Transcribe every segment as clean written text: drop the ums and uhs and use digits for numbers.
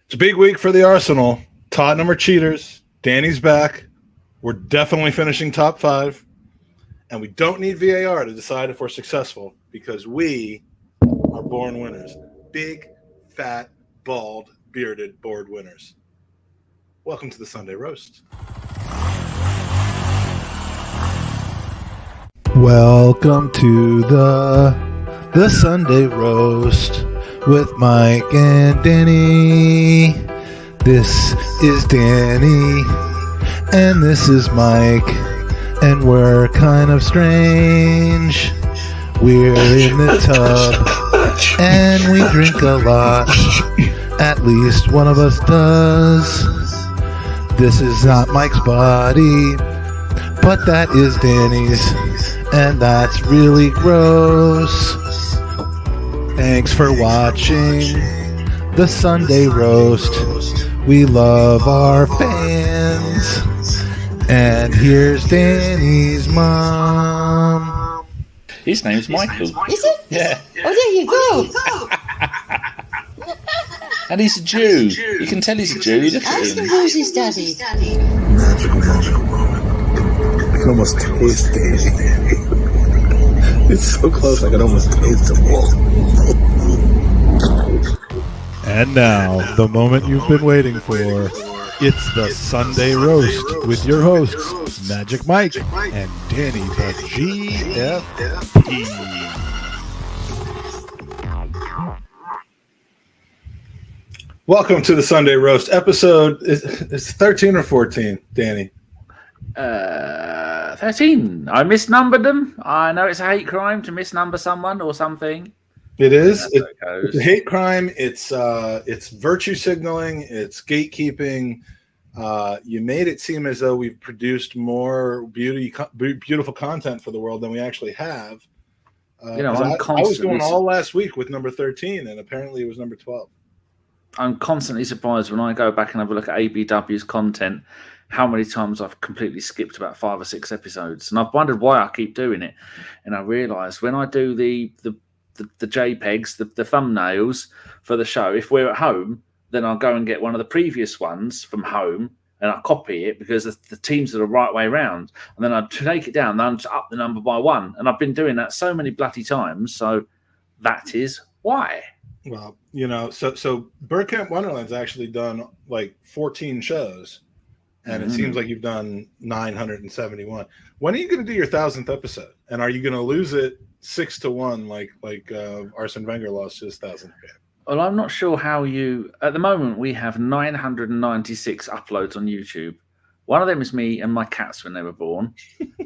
It's a big week for the Arsenal. Tottenham are cheaters. Danny's back. We're definitely finishing top 5. And we don't need VAR to decide if we're successful because we are born winners. Big, fat, bald, bearded, bored winners. Welcome to the Sunday Roast. Welcome to the Sunday Roast with Mike and Danny. This is Danny and this is Mike, and we're kind of strange. We're in the tub and we drink a lot. At least one of us does. This is not Mike's body, but that is Danny's, and that's really gross. Thanks for watching the Sunday Roast. We love our fans. And here's Danny's mom. His name's Michael. Is it? Yeah. Oh, there you go. And he's a Jew. You can tell he's a Jew. Look at Ask him him. who's his daddy. Magical moment. I can almost taste it. It's so close, I can almost taste the wall. And now, the moment you've been waiting for. It's the Sunday Roast with your hosts, Magic Mike and Danny the GFP. Welcome to the Sunday Roast episode. It's 13 or 14, Danny? 13. I misnumbered them. I know it's a hate crime to misnumber someone or something. It is. That's It's a hate crime. It's virtue signaling. It's gatekeeping. You made it seem as though we've produced more beautiful content for the world than we actually have. I was going all last week with number 13, and apparently it was number 12. I'm constantly surprised when I go back and have a look at ABW's content, how many times I've completely skipped about 5 or 6 episodes. And I've wondered why I keep doing it. And I realised when I do the JPEGs, the thumbnails for the show, if we're at home, then I'll go and get one of the previous ones from home and I'll copy it because the teams are the right way around. And then I'll take it down and I'll just up the number by 1. And I've been doing that so many bloody times. So that is why. Well, so Bergkamp Wonderland's actually done like 14 shows, and it seems like you've done 971. When are you going to do your 1000th episode? And are you going to lose it 6-1 like Arsene Wenger lost his 1000th game? Well, I'm not sure how you... At the moment, we have 996 uploads on YouTube. One of them is me and my cats when they were born.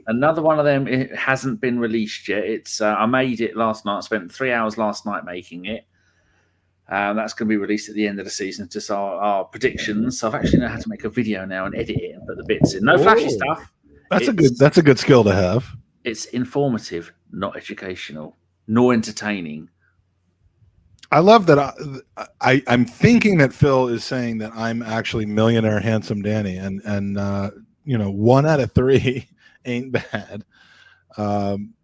Another one of them, it hasn't been released yet. It's I made it last night. I spent 3 hours last night making it. That's going to be released at the end of the season. Just our predictions. So I've actually know how to make a video now and edit it and put the bits in. No flashy stuff. That's a good skill to have. It's informative, not educational, nor entertaining. I love that. I'm thinking that Phil is saying that I'm actually millionaire handsome Danny, and 1 out of 3 ain't bad. I'm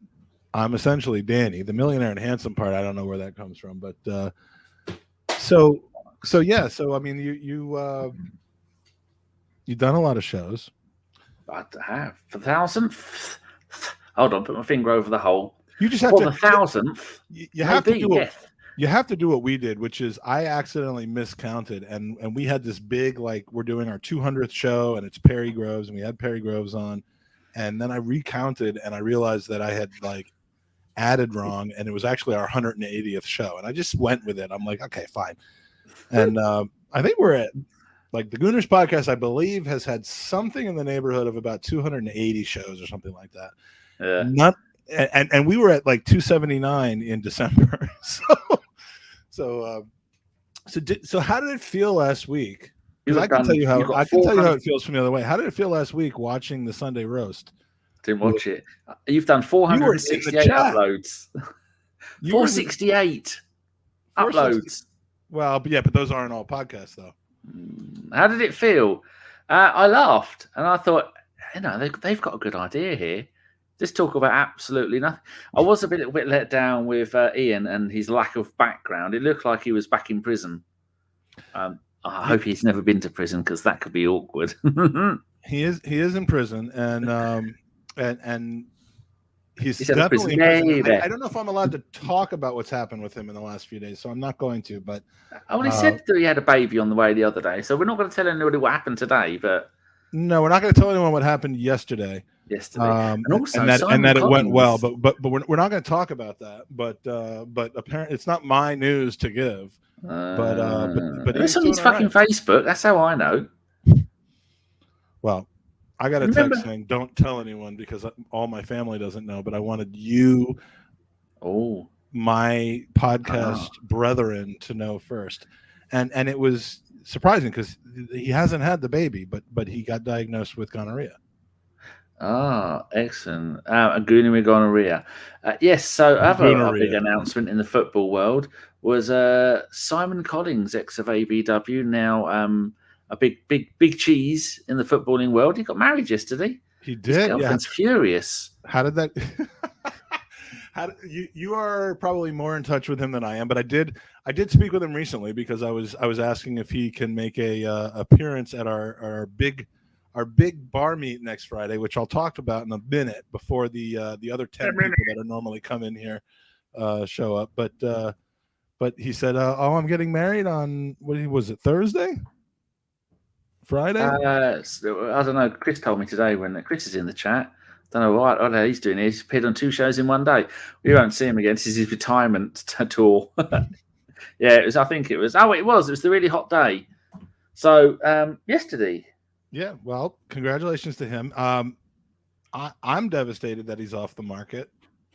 essentially Danny. The millionaire and handsome part, I don't know where that comes from, but so I mean, you've done a lot of shows. I have for the 1000th. Hold on, put my finger over the hole. You just have for to the 1000th. You have to do it. You have to do what we did, which is I accidentally miscounted, and we had this big, like, we're doing our 200th show, and it's Perry Groves, and we had Perry Groves on, and then I recounted, and I realized that I had, like, added wrong, and it was actually our 180th show, and I just went with it. I'm like, okay, fine. And I think we're at, like, the Gooners podcast, I believe, has had something in the neighborhood of about 280 shows or something like that. Yeah. And we were at like 279 in December. So how did it feel last week? Because I can tell you how it feels from the other way. How did it feel last week watching the Sunday Roast? Didn't watch it. You've done 468 uploads. 468 uploads. Well, but those aren't all podcasts though. How did it feel? I laughed and I thought, they've got a good idea here. Just talk about absolutely nothing. I was a bit let down with Ian and his lack of background. It looked like he was back in prison. I hope he's never been to prison because that could be awkward. He is in prison, and he's He's at the definitely in prison. prison. Yeah. I don't know if I'm allowed to talk about what's happened with him in the last few days, so I'm not going to. But He said that he had a baby on the way the other day, so we're not going to tell anybody what happened today. But no, we're not going to tell anyone what happened yesterday. And also, and that it went well, but we're not going to talk about that. But apparently, it's not my news to give. But it's on his fucking Facebook. That's how I know. Well, I got a text saying, "Don't tell anyone," because all my family doesn't know. But I wanted you, my podcast brethren, to know first. And it was surprising because he hasn't had the baby, but he got diagnosed with gonorrhea. Excellent. Gonorrhea. Yes, so a big announcement in the football world was Simon Collins, ex of ABW, now a big cheese in the footballing world. He got married yesterday. He did. His girlfriend's furious. How did that? You are probably more in touch with him than I am, but I did speak with him recently because I was asking if he can make a appearance at our big bar meet next Friday, which I'll talk about in a minute before the other 10 people that are normally come in here show up. But he said, I'm getting married on was it Thursday? Friday? I don't know. Chris told me today when Chris is in the chat. Don't know what he's doing. He's appeared on 2 shows in one day. We won't see him again. This is his retirement tour. Yeah, it was. I think it was. Oh, it was. It was the really hot day. So yesterday. Yeah. Well, congratulations to him. I'm devastated that he's off the market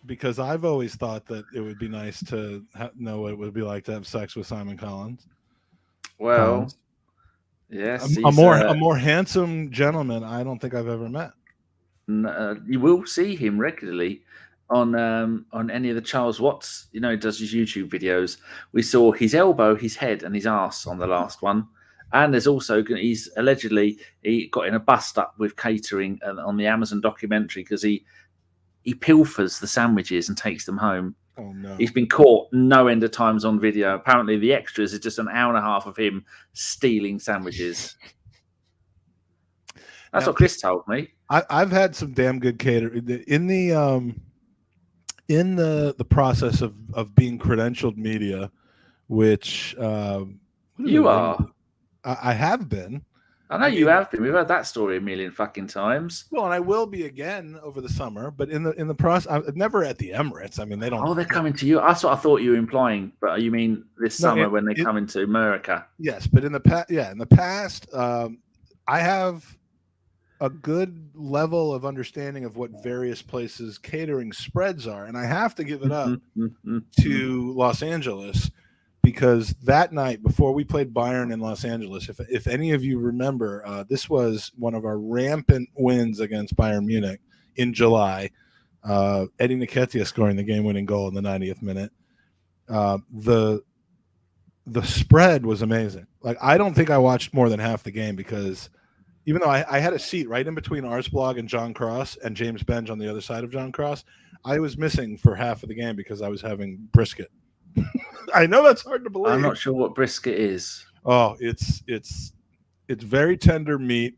because I've always thought that it would be nice to know what it would be like to have sex with Simon Collins. Well, yes, a more handsome gentleman I don't think I've ever met. You will see him regularly on any of the Charles Watts. He does his YouTube videos. We saw his elbow, his head, and his arse on the last one. And there's also he got in a bust up with catering on the Amazon documentary because he pilfers the sandwiches and takes them home. Oh no! He's been caught no end of times on video. Apparently, the extras is just an hour and a half of him stealing sandwiches. That's what Chris told me. I've had some damn good catering in the process of being credentialed media, which you are. I have been. I know you have been. We've heard that story a million fucking times. Well, and I will be again over the summer, but in the process, I'm never at the Emirates. I mean, they don't. Oh, they're coming to you. That's what I thought you were implying, but you mean this summer when they come into America? Yes, but in the past, I have a good level of understanding of what various places catering spreads are, and I have to give it up to Los Angeles. Because that night before we played Bayern in Los Angeles, if any of you remember, this was one of our rampant wins against Bayern Munich in July. Eddie Nketiah scoring the game-winning goal in the 90th minute. The spread was amazing. Like I don't think I watched more than half the game because even though I had a seat right in between Arsblog and John Cross and James Benge on the other side of John Cross, I was missing for half of the game because I was having brisket. I know that's hard to believe. I'm not sure what brisket is. Oh, it's very tender meat.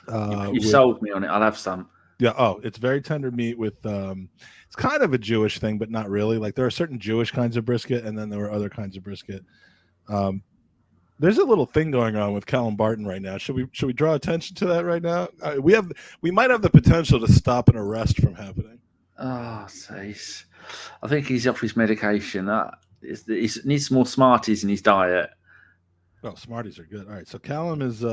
You sold me on it. I'll have some. Yeah. Oh, it's very tender meat with it's kind of a Jewish thing, but not really. Like there are certain Jewish kinds of brisket, and then there are other kinds of brisket. There's a little thing going on with Callum Barton right now. Should we draw attention to that right now? We might have the potential to stop an arrest from happening. Oh, jeez. I think he's off his medication. He needs more Smarties in his diet. Oh, Smarties are good. All right, so Callum is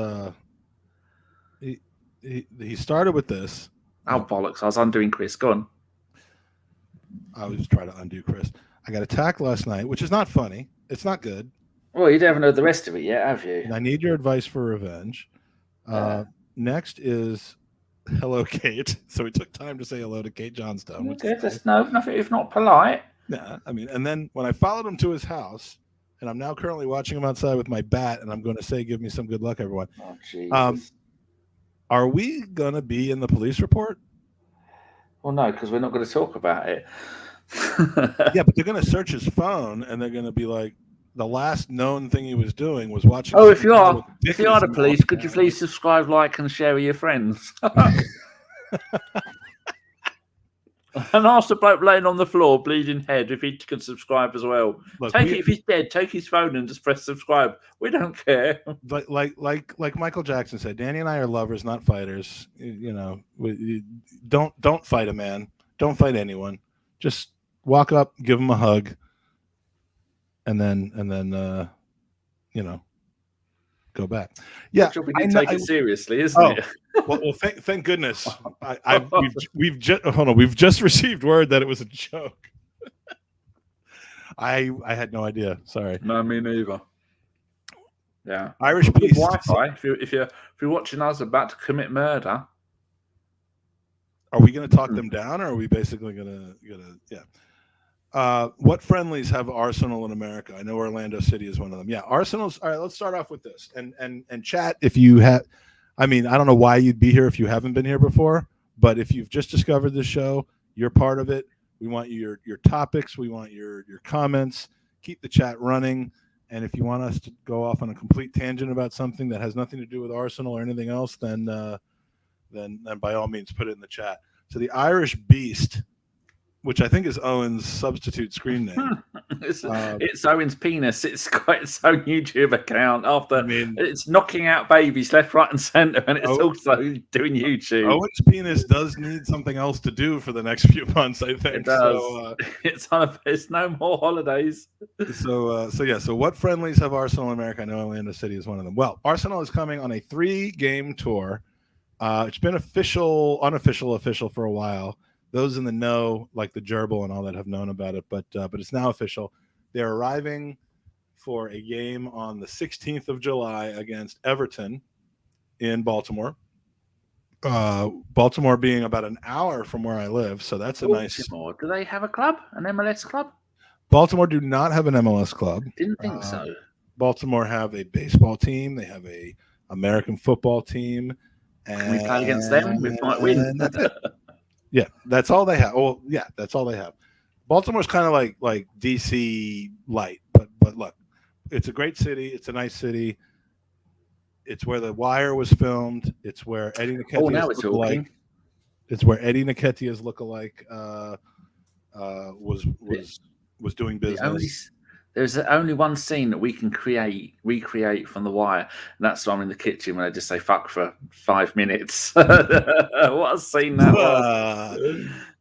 he started with this. Oh, bollocks. I was undoing Chris. Go on. I was trying to undo Chris. I got attacked last night, which is not funny. It's not good. Well, you haven't heard the rest of it yet, have you? And I need your advice for revenge. Next is hello, Kate. So we took time to say hello to Kate Johnstone. Okay, that's nothing if not polite. Yeah, I mean, and then when I followed him to his house, and I'm now currently watching him outside with my bat, and I'm going to say, give me some good luck, everyone. Oh, Jesus. Are we going to be in the police report? Well, no, because we're not going to talk about it. Yeah, but they're going to search his phone, and they're going to be like, the last known thing he was doing was watching. Oh, if you are the police, could you please subscribe, like, and share with your friends? And ask the bloke laying on the floor, bleeding head, if he can subscribe as well. Look, if he's dead, take his phone and just press subscribe. We don't care. Like Michael Jackson said, Danny and I are lovers, not fighters. Don't fight a man. Don't fight anyone. Just walk up, give him a hug, and then go back. Yeah, We didn't take it seriously, isn't it? Well, thank goodness. We've just received word that it was a joke. I had no idea. Sorry. No, me neither. Yeah, Irish Beast. Wi-Fi. If you're watching us about to commit murder, are we going to talk them down, or are we basically going to? Yeah. What friendlies have Arsenal in America? I know Orlando City is one of them. Yeah, Arsenal's. All right, let's start off with this. And chat, if you have, I mean, I don't know why you'd be here if you haven't been here before, but if you've just discovered this show, you're part of it. We want your topics. We want your comments. Keep the chat running. And if you want us to go off on a complete tangent about something that has nothing to do with Arsenal or anything else, then by all means put it in the chat. So the Irish Beast, which I think is Owen's substitute screen name. It's Owen's penis. It's quite its own YouTube account. It's knocking out babies left, right, and centre, and it's also doing YouTube. Owen's penis does need something else to do for the next few months, I think. It does. So, it's no more holidays. So what friendlies have Arsenal in America? I know Orlando City is one of them. Well, Arsenal is coming on a 3-game tour. It's been unofficial for a while. Those in the know, like the gerbil and all that, have known about it, but it's now official. They're arriving for a game on the 16th of July against Everton in Baltimore. Baltimore being about an hour from where I live, so that's a nice. Do they have a club, an MLS club? Baltimore do not have an MLS club. Didn't think so. Baltimore have a baseball team. They have a American football team. Can we play against them? We might win. That's it. Yeah, that's all they have. Well, yeah, that's all they have. Baltimore's kind of like DC light, but look, it's a great city. It's a nice city. It's where The Wire was filmed. It's where Eddie Nketiah's lookalike. It's where Eddie Nketiah's lookalike was doing business. There's only one scene that we can recreate from The Wire, and that's when I'm in the kitchen when I just say "fuck" for 5 minutes. What a scene that was!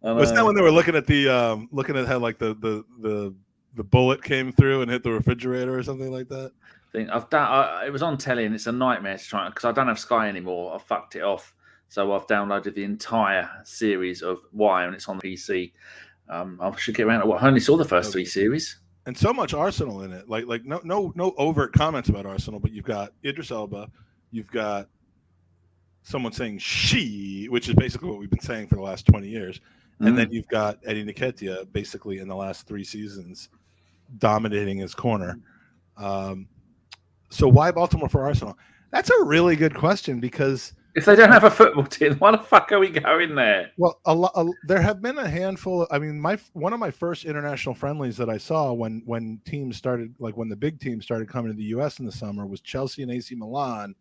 Was that when they were looking at how like the bullet came through and hit the refrigerator or something like that? It was on telly, and it's a nightmare to try because I don't have Sky anymore. I fucked it off, so I've downloaded the entire series of Wire, and it's on the PC. I should get around to I only saw the first 3 series. And so much Arsenal in it, like no overt comments about Arsenal, but you've got Idris Elba, you've got someone saying "she," which is basically what we've been saying for the last 20 years, and then you've got Eddie Nketiah basically in the last 3 seasons dominating his corner. So why Baltimore for Arsenal? That's a really good question because if they don't have a football team, why the fuck are we going there? Well, there have been a handful. I mean, one of my first international friendlies that I saw when teams started, like when the big teams started coming to the U.S. in the summer, was Chelsea and AC Milan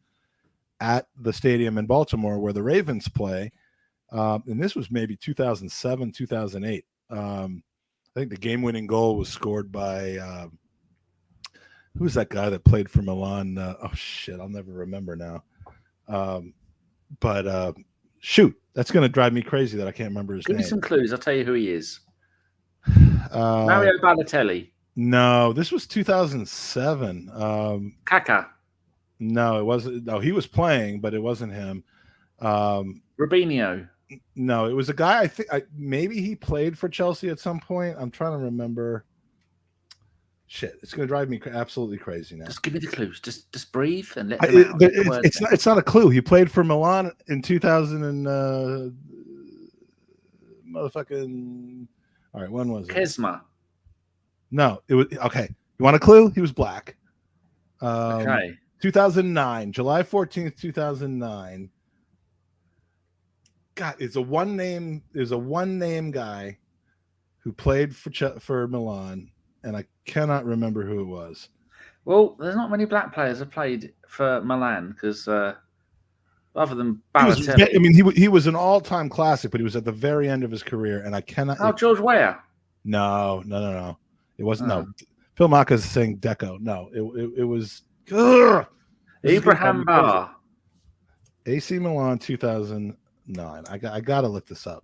at the stadium in Baltimore where the Ravens play. And this was maybe 2007, 2008. I think the game-winning goal was scored by who's that guy that played for Milan? Oh shit, I'll never remember now. But shoot, that's going to drive me crazy that I can't remember his name. Give me some clues. I'll tell you who he is. Mario Balotelli. No, this was 2007. Kaka. No, it wasn't. No, he was playing, but it wasn't him. Robinho. No, it was a guy. I think maybe he played for Chelsea at some point. I'm trying to remember. Shit, it's going to drive me absolutely crazy now. Just give me the clues. Just breathe and let them out. It's not a clue. He played for Milan in 2000 and motherfucking. All right, when was it? Kesma. No, it was okay. You want a clue? He was black. Okay. 2009, July 14th, 2009. God, it's a one name guy who played for Milan. And I cannot remember who it was. Well, there's not many black players have played for Milan because other than I Balotelli. mean, he was an all-time classic, but he was at the very end of his career, and I cannot. Oh, George Weah. No. It wasn't. Oh. No, Phil Maka's saying Deco. No, it was. Ugh, Ibrahim Bar. AC Milan 2009. I gotta look this up.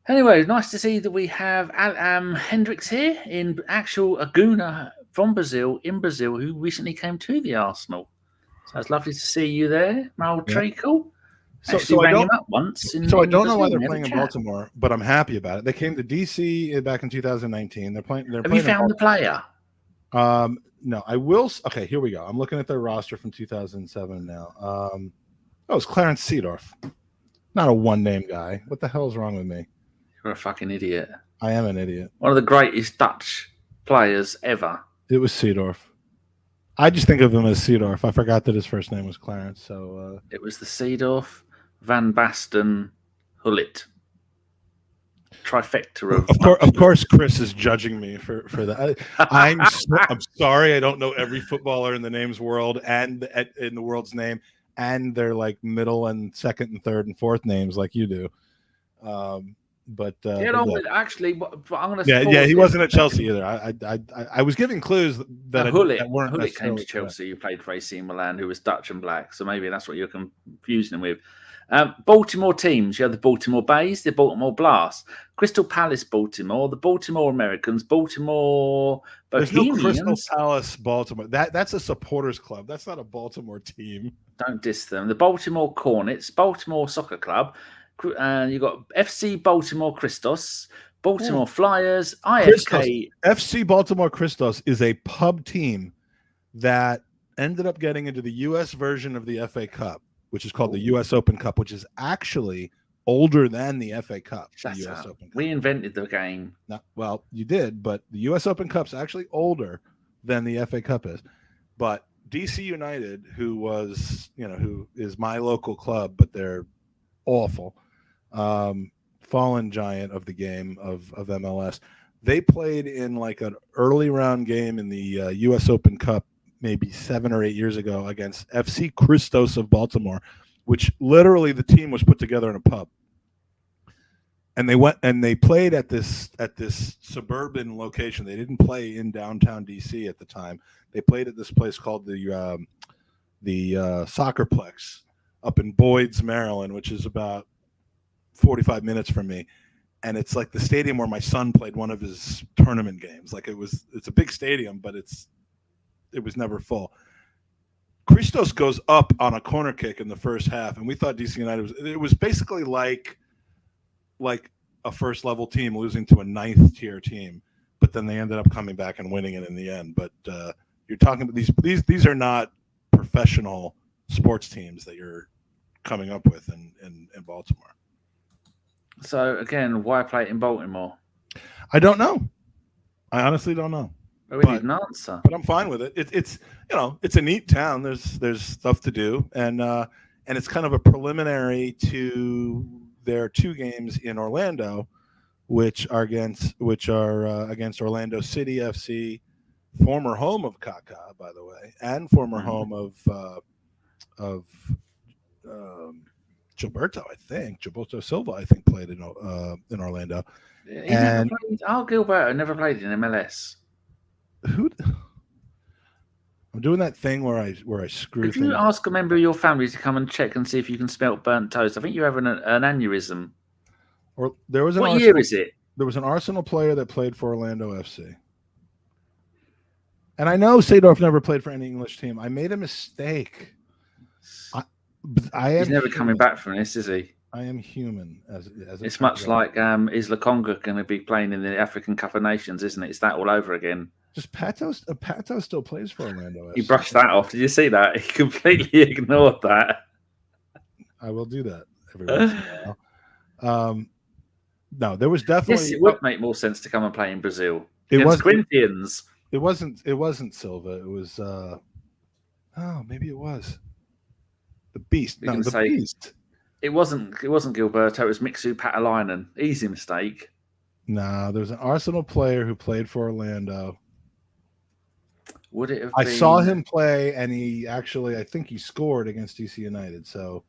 Anyway, nice to see that we have Hendricks here in actual Aguna from Brazil, who recently came to the Arsenal. So it's lovely to see you there, Mal Treacle. So I rang him up once. I don't know why they're playing in Baltimore, but I'm happy about it. They came to DC back in 2019. Have you found the player? No, I will. Okay, here we go. I'm looking at their roster from 2007 now. It's Clarence Seedorf. Not a one-name guy. What the hell is wrong with me? You're a fucking idiot. I am an idiot. One of the greatest Dutch players ever. It was Seedorf. I just think of him as Seedorf. I forgot that his first name was Clarence. So it was the Seedorf, Van Basten, Hullet. Trifecta of course, Chris is judging me for that. I'm sorry. I don't know every footballer in the names world and in the world's name and their like middle and second and third and fourth names like you do. But get on with it. Actually, I'm going to. Yeah. He wasn't at Chelsea either. I was giving clues that Hullet came to Chelsea. Who played for AC Milan, who was Dutch and black. So maybe that's what you're confusing him with. Baltimore teams. You have the Baltimore Bays, the Baltimore Blast, Crystal Palace, Baltimore, the Baltimore Americans, Baltimore Bohemians. There's no Crystal Palace, Baltimore. That's a supporters club. That's not a Baltimore team. Don't diss them. The Baltimore Cornets, Baltimore Soccer Club. You've got FC Baltimore Christos, Baltimore Flyers, IFK. FC Baltimore Christos is a pub team that ended up getting into the U.S. version of the FA Cup, which is called the U.S. Open Cup, which is actually older than the FA Cup. The US Open Cup. We invented the game. Well, you did, but the U.S. Open Cup's actually older than the FA Cup is. But DC United, who is my local club, but they're awful. Fallen giant of the game of MLS. They played in like an early round game in the U.S. Open Cup maybe 7 or 8 years ago against FC Christos of Baltimore, which literally the team was put together in a pub. And they went and they played at this suburban location. They didn't play in downtown DC at the time. They played at this place called the Soccerplex up in Boyd's, Maryland, which is about 45 minutes from me. And it's like the stadium where my son played one of his tournament games. Like it's a big stadium, but it was never full. Christos goes up on a corner kick in the first half, and we thought DC United was basically like a first level team losing to a 9th tier team, but then they ended up coming back and winning it in the end. But you're talking about these are not professional sports teams that you're coming up with in Baltimore. So again, why play it in Baltimore? I don't know. I honestly don't know. But we need an answer. But I'm fine with it. It's it's a neat town. There's stuff to do, and it's kind of a preliminary to their 2 games in Orlando, which are against Orlando City FC, former home of Kaká, by the way, and former home of Gilberto Silva, I think, played in Orlando. Yeah, Gilberto never played in MLS. I'm doing that thing where I screw. Could you ask a member of your family to come and check and see if you can smell burnt toast? I think you're having an aneurysm. Or there was what year is it? There was an Arsenal player that played for Orlando FC. And I know Seedorf never played for any English team. I made a mistake. He's never coming back from this, is he? I am human. It's much like Isla Conga going to be playing in the African Cup of Nations, isn't it? It's that all over again. Just Pato still plays for Orlando FC. He brushed that off. Did you see that? He completely ignored that. I will do that every once in a while. No, there was definitely. Yes, it would make more sense to come and play in Brazil. It was Corinthians. It wasn't Silva. It was. Maybe it was the Beast. No, the Beast. It wasn't Gilberto. It was Mixu Patalainen. Easy mistake. No, there was an Arsenal player who played for Orlando. Would it have I been... saw him play, and I think he scored against DC United. So,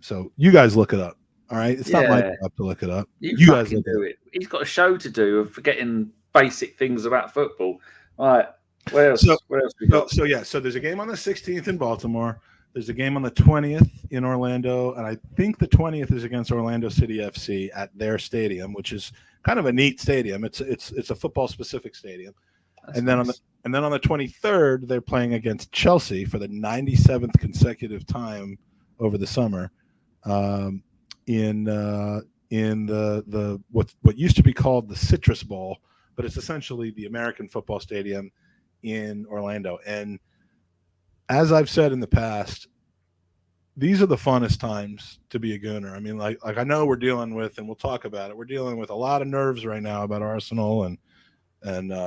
so you guys look it up. All right, it's not my job to look it up. You guys do it. He's got a show to do of forgetting basic things about football. All right, where else? Where else we got? So there's a game on the 16th in Baltimore. There's a game on the 20th in Orlando, and I think the 20th is against Orlando City FC at their stadium, which is kind of a neat stadium. It's a football specific stadium. That's and then nice. on the 23rd, they're playing against Chelsea for the 97th consecutive time over the summer, in the what used to be called the Citrus Bowl, but it's essentially the American football stadium in Orlando. And as I've said in the past, these are the funnest times to be a Gooner. I mean, like I know we're dealing with, and we'll talk about it, we're dealing with a lot of nerves right now about Arsenal and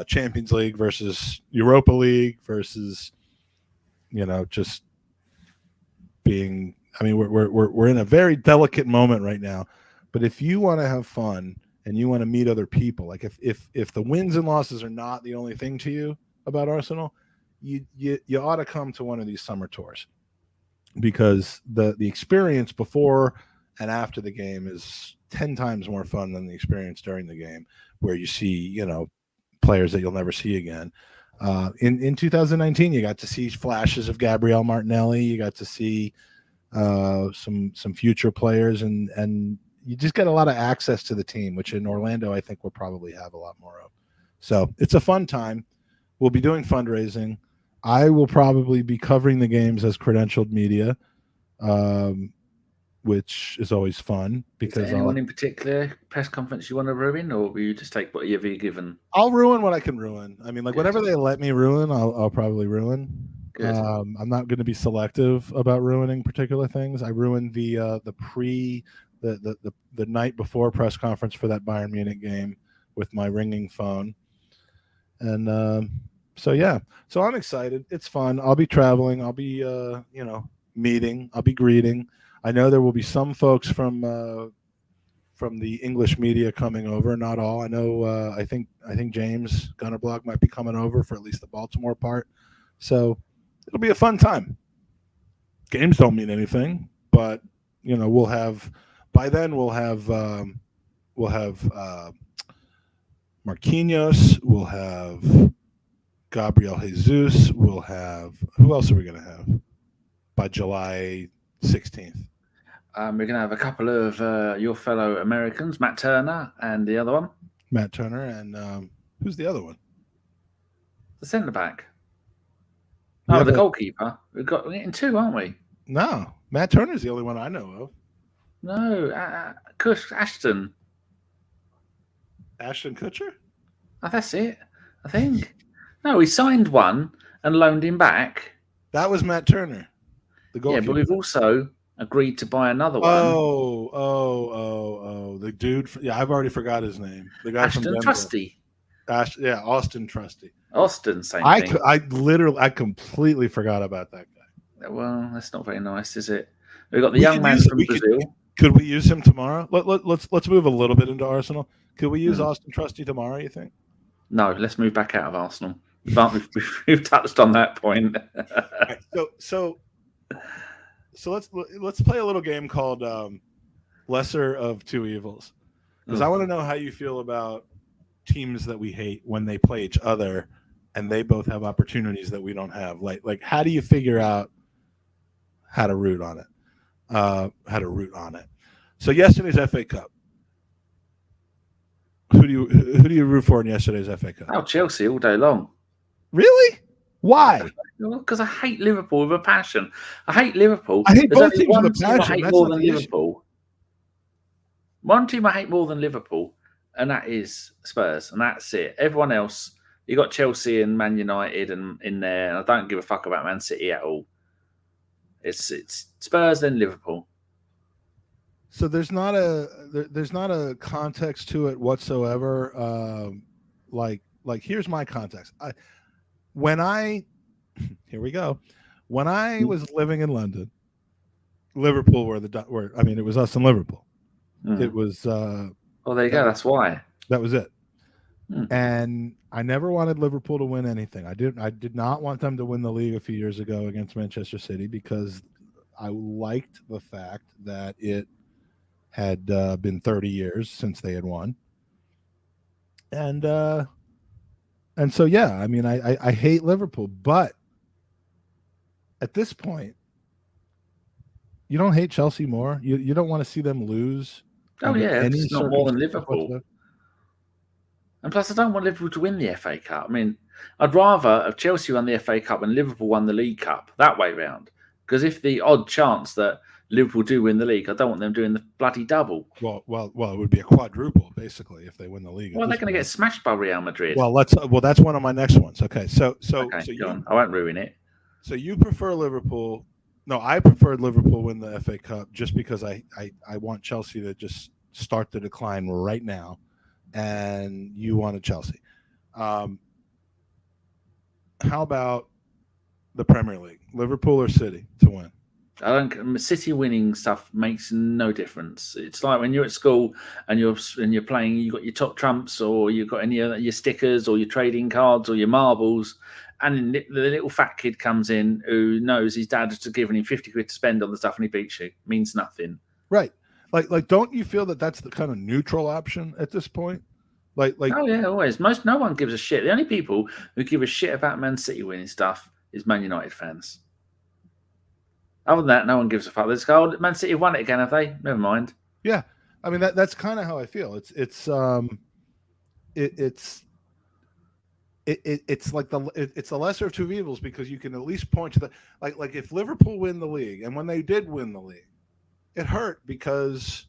Champions League versus Europa League versus, just being. I mean, we're in a very delicate moment right now. But if you want to have fun and you want to meet other people, like if the wins and losses are not the only thing to you about Arsenal, you ought to come to one of these summer tours, because the experience before and after the game is 10 times more fun than the experience during the game, where you see players that you'll never see again. In 2019, you got to see flashes of Gabriel Martinelli. You got to see some future players, and you just get a lot of access to the team, which in Orlando I think we'll probably have a lot more of. So it's a fun time. We'll be doing fundraising. I will probably be covering the games as credentialed media, which is always fun. Because is there anyone in particular press conference you want to ruin, or will you just take what you've given? I'll ruin what I can ruin. I mean, like whatever they let me ruin, I'll probably ruin. Good. I'm not going to be selective about ruining particular things. I ruined the night before press conference for that Bayern Munich game with my ringing phone, and so I'm excited. It's fun. I'll be traveling. I'll be meeting. I'll be greeting. I know there will be some folks from the English media coming over. Not all. I know. I think James Gunnerblog might be coming over for at least the Baltimore part. So it'll be a fun time. Games don't mean anything, but we'll have Marquinhos. We'll have Gabriel Jesus. We'll have, who else are we going to have by July 16th? We're going to have a couple of your fellow Americans, Matt Turner and the other one. Matt Turner and who's the other one? The centre back. Oh, the goalkeeper. We're getting two, aren't we? No, Matt Turner's the only one I know of. No, Ashton. Ashton Kutcher? Oh, that's it, I think. No, we signed one and loaned him back. That was Matt Turner, the goalkeeper. Yeah, but we've also agreed to buy another one. Oh, the dude. I've already forgot his name. The guy Ashton from Denver. Trusty. Austin Trusty. Austin, same thing. I completely forgot about that guy. Well, that's not very nice, is it? We've got the young man from Brazil. Could we use him tomorrow? Let's move a litlittle bit into Arsenal. Could we use Austin Trusty tomorrow, you think? No, let's move back out of Arsenal. We've touched on that point. Right, so let's play a little game called Lesser of Two Evils, because I want to know how you feel about teams that we hate when they play each other and they both have opportunities that we don't have. Like how do you figure out how to root on it? So yesterday's FA Cup. Who do you root for in yesterday's FA Cup? Oh, Chelsea all day long. Really? Why? Because I hate Liverpool with a passion. I hate Liverpool. I hate There's both teams with a passion. I hate That's more not than the issue. Liverpool. One team I hate more than Liverpool, and that is Spurs, and that's it. Everyone else, you got Chelsea and Man United and in there, and I don't give a fuck about Man City at all. It's Spurs then Liverpool. So there's not a context to it whatsoever. Like here's my context. Here we go. When I was living in London, Liverpool it was us in Liverpool. It was well, there you go. That's why. That was it. And I never wanted Liverpool to win anything. I did not want them to win the league a few years ago against Manchester City because I liked the fact that it had been 30 years since they had won. And so, yeah, I mean, I hate Liverpool, but at this point, you don't hate Chelsea more. You don't want to see them lose. Oh, yeah, it's not more than Liverpool. Whatsoever. And plus, I don't want Liverpool to win the FA Cup. I mean, I'd rather have Chelsea won the FA Cup and Liverpool won the League Cup that way round. Because if the odd chance that Liverpool do win the league, I don't want them doing the bloody double. Well, it would be a quadruple basically if they win the league. Well, they're going to get smashed by Real Madrid. Well, that's one of my next ones. Okay, so I won't ruin it. So you prefer Liverpool? No, I preferred Liverpool win the FA Cup just because I want Chelsea to just start the decline right now. And you wanted Chelsea. How about the Premier League? Liverpool or City to win? City winning stuff makes no difference. It's like when you're at school and you're playing, you got your top trumps or you've got any of your stickers or your trading cards or your marbles, and the little fat kid comes in who knows his dad has given him 50 quid to spend on the stuff and he beats you. Means nothing. Right. Like, don't you feel that that's the kind of neutral option at this point? Like, oh yeah, always. No one gives a shit. The only people who give a shit about Man City winning stuff is Man United fans. Other than that, no one gives a fuck. Let's go. Man City won it again, have they? Never mind. Yeah, I mean that's kind of how I feel. It's like it's the lesser of two evils because you can at least point to the like if Liverpool win the league, and when they did win the league, it hurt because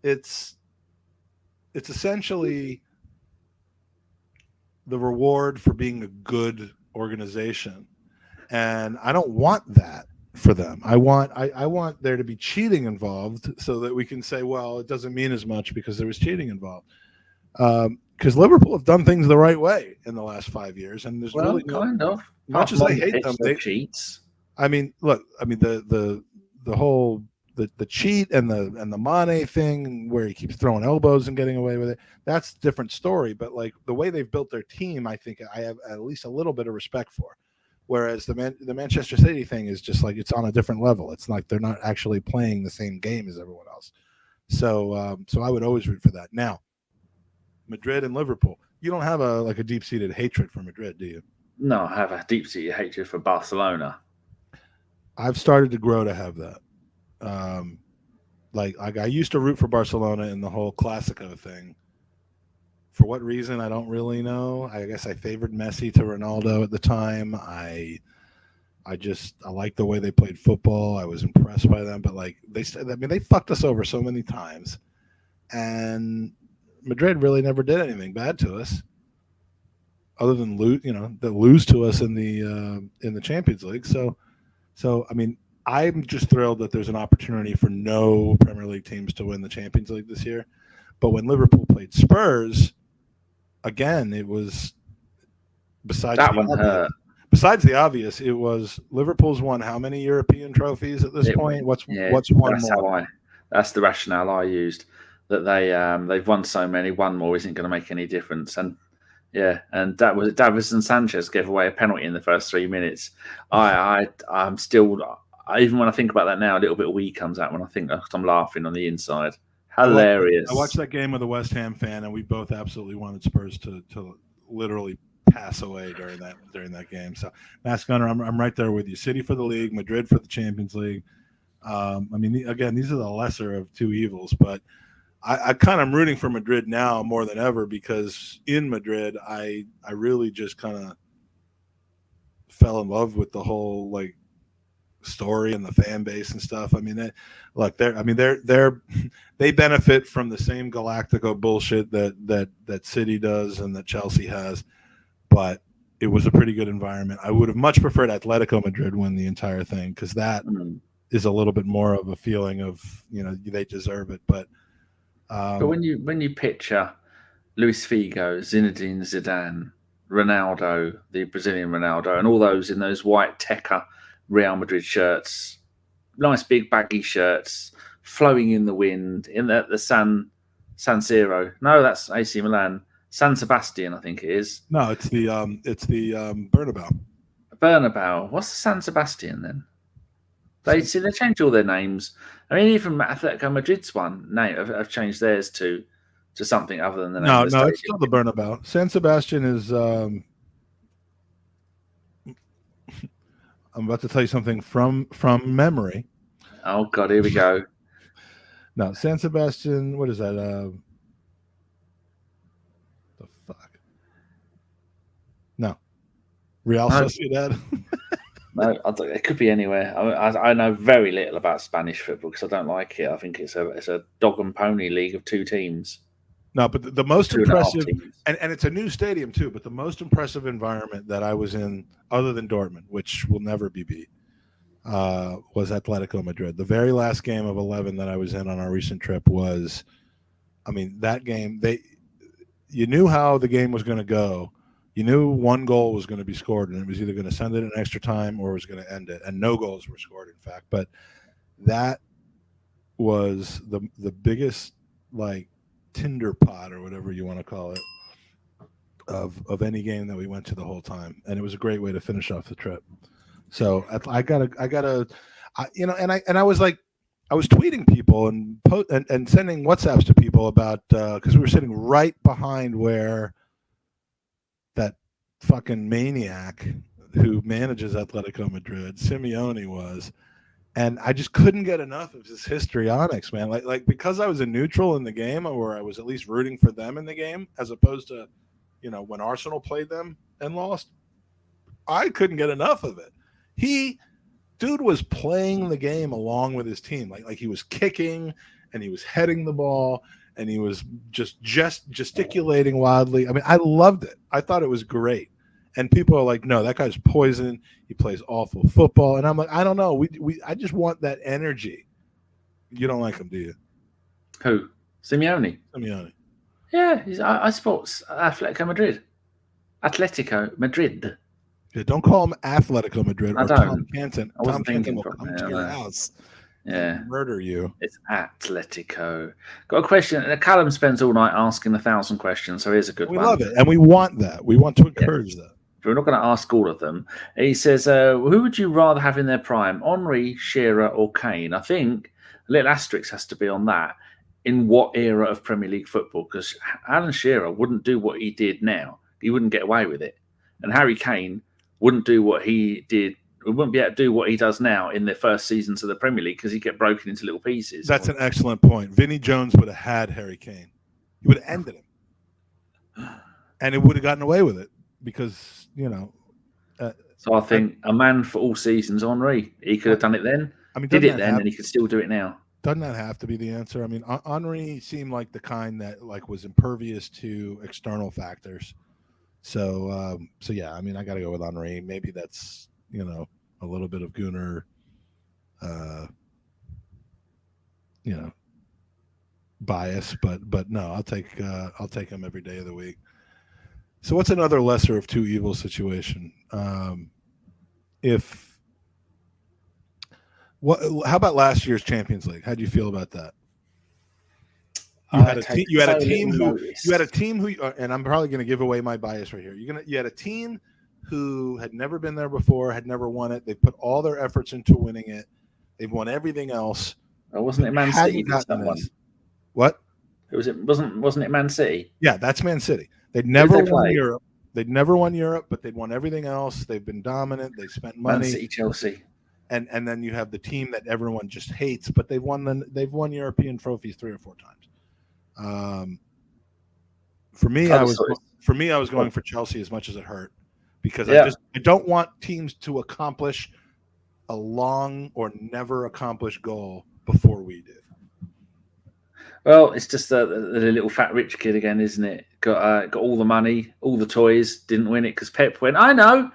it's essentially the reward for being a good organization, and I don't want that for them. I want there to be cheating involved so that we can say, well, it doesn't mean as much because there was cheating involved. Because Liverpool have done things the right way in the last 5 years, and there's really kind of much as I hate them, they cheats. I mean, look, I mean the whole the cheat and the Mane thing where he keeps throwing elbows and getting away with it, that's a different story. But like the way they've built their team, I think I have at least a little bit of respect for. Whereas the Manchester City thing is just like it's on a different level. It's like they're not actually playing the same game as everyone else. So I would always root for that. Now, Madrid and Liverpool, you don't have a deep-seated hatred for Madrid, do you? No, I have a deep-seated hatred for Barcelona. I've started to grow to have that. Like I used to root for Barcelona in the whole Clasico thing. For what reason, I don't really know. I guess I favored Messi to Ronaldo at the time. I liked the way they played football. I was impressed by them, but like they fucked us over so many times, and Madrid really never did anything bad to us, other than lose to us in the Champions League. So I mean, I'm just thrilled that there's an opportunity for no Premier League teams to win the Champions League this year. But when Liverpool played Spurs, again, it was besides the obvious, it was Liverpool's won how many European trophies at this point? What's one more? That's the rationale I used, that they've won so many, one more isn't going to make any difference. And yeah, and that was Davies and Sanchez gave away a penalty in the first 3 minutes. I'm still, even when I think about that now, a little bit of wee comes out when I think I'm laughing on the inside. Hilarious. I watched that game with a West Ham fan, and we both absolutely wanted Spurs to literally pass away during that game. So, Mass Gunner, I'm right there with you. City for the league, Madrid for the Champions League. I mean, again, these are the lesser of two evils, but I kind of am rooting for Madrid now more than ever because in Madrid, I really just kind of fell in love with the whole like story and the fan base and stuff. I mean, they benefit from the same Galactico bullshit that City does and that Chelsea has, but it was a pretty good environment. I would have much preferred Atletico Madrid win the entire thing because that is a little bit more of a feeling of they deserve it. But when you picture Luis Figo, Zinedine Zidane, Ronaldo, the Brazilian Ronaldo, and all those in those white Teca Real Madrid shirts, nice big baggy shirts, flowing in the wind in the San Siro. No, that's AC Milan. San Sebastian, I think it is. No, it's the Bernabeu. Bernabeu. What's the San Sebastian then? They changed all their names. I mean, even Atletico Madrid's name have changed theirs to something other than the name. No, of the stadium. it's still the Bernabeu. San Sebastian is. I'm about to tell you something from memory. Oh God, here we go. No, San Sebastian. What is that? The fuck? No, Real Sociedad. No, it could be anywhere. I know very little about Spanish football because I don't like it. I think it's a dog and pony league of two teams. No, but the most 2.5 impressive, teams. and it's a new stadium too, but the most impressive environment that I was in, other than Dortmund, which will never be beat, was Atletico Madrid. The very last game of 11 that I was in on our recent trip was, I mean, that game, you knew how the game was going to go. You knew one goal was going to be scored, and it was either going to send it in extra time or it was going to end it. And no goals were scored, in fact. But that was the biggest, like, tinder pot or whatever you want to call it of any game that we went to the whole time, and it was a great way to finish off the trip. So I gotta and I was like, I was tweeting people and sending WhatsApps to people about because we were sitting right behind where that fucking maniac who manages Atletico Madrid, Simeone, was. And I just couldn't get enough of his histrionics, man. Like because I was a neutral in the game, or I was at least rooting for them in the game, as opposed to, when Arsenal played them and lost, I couldn't get enough of it. Dude was playing the game along with his team. Like he was kicking and he was heading the ball and he was just gesticulating wildly. I mean, I loved it. I thought it was great. And people are like, no, that guy's poison. He plays awful football. And I'm like, I don't know. I just want that energy. You don't like him, do you? Who? Simeone. Yeah, I support Atletico Madrid. Atletico Madrid. Yeah, don't call him Atletico Madrid or Tom Canton. Tom Canton will come to your house and murder you. It's Atletico. Got a question. Callum spends all night asking 1,000 questions, so here's a good one. We love it, and we want that. We want to encourage that. We're not going to ask all of them. He says, who would you rather have in their prime, Henry, Shearer, or Kane? I think a little asterisk has to be on that. In what era of Premier League football? Because Alan Shearer wouldn't do what he did now. He wouldn't get away with it. And Harry Kane wouldn't do what he did. We wouldn't be able to do what he does now in the first seasons of the Premier League because he get broken into little pieces. That's an excellent point. Vinnie Jones would have had Harry Kane. He would have ended him. And it would have gotten away with it because, so I think a man for all seasons, Henry. He could have done it then. I mean, did it then, and he could still do it now. Doesn't that have to be the answer? I mean, Henry seemed like the kind that was impervious to external factors. So yeah, I mean, I got to go with Henry. Maybe that's a little bit of Gunnar, bias, but no, I'll take him every day of the week. So what's another lesser of two evils situation? How about last year's Champions League? How do you feel about that? You had a team who, and I'm probably going to give away my bias right here. You had a team who had never been there before, had never won it. They put all their efforts into winning it. They've won everything else. Wasn't it Man City? What? Wasn't it Man City? Yeah, that's Man City. They'd never won Europe. They'd never won Europe, but they'd won everything else. They've been dominant. They spent money. Man City, Chelsea. And then you have the team that everyone just hates, but they've won European trophies 3 or 4 times. For me, I was going for Chelsea as much as it hurt, because I don't want teams to accomplish a long or never accomplished goal before we did. Well, it's just the little fat rich kid again, isn't it? Got all the money, all the toys, didn't win it because Pep went, I know,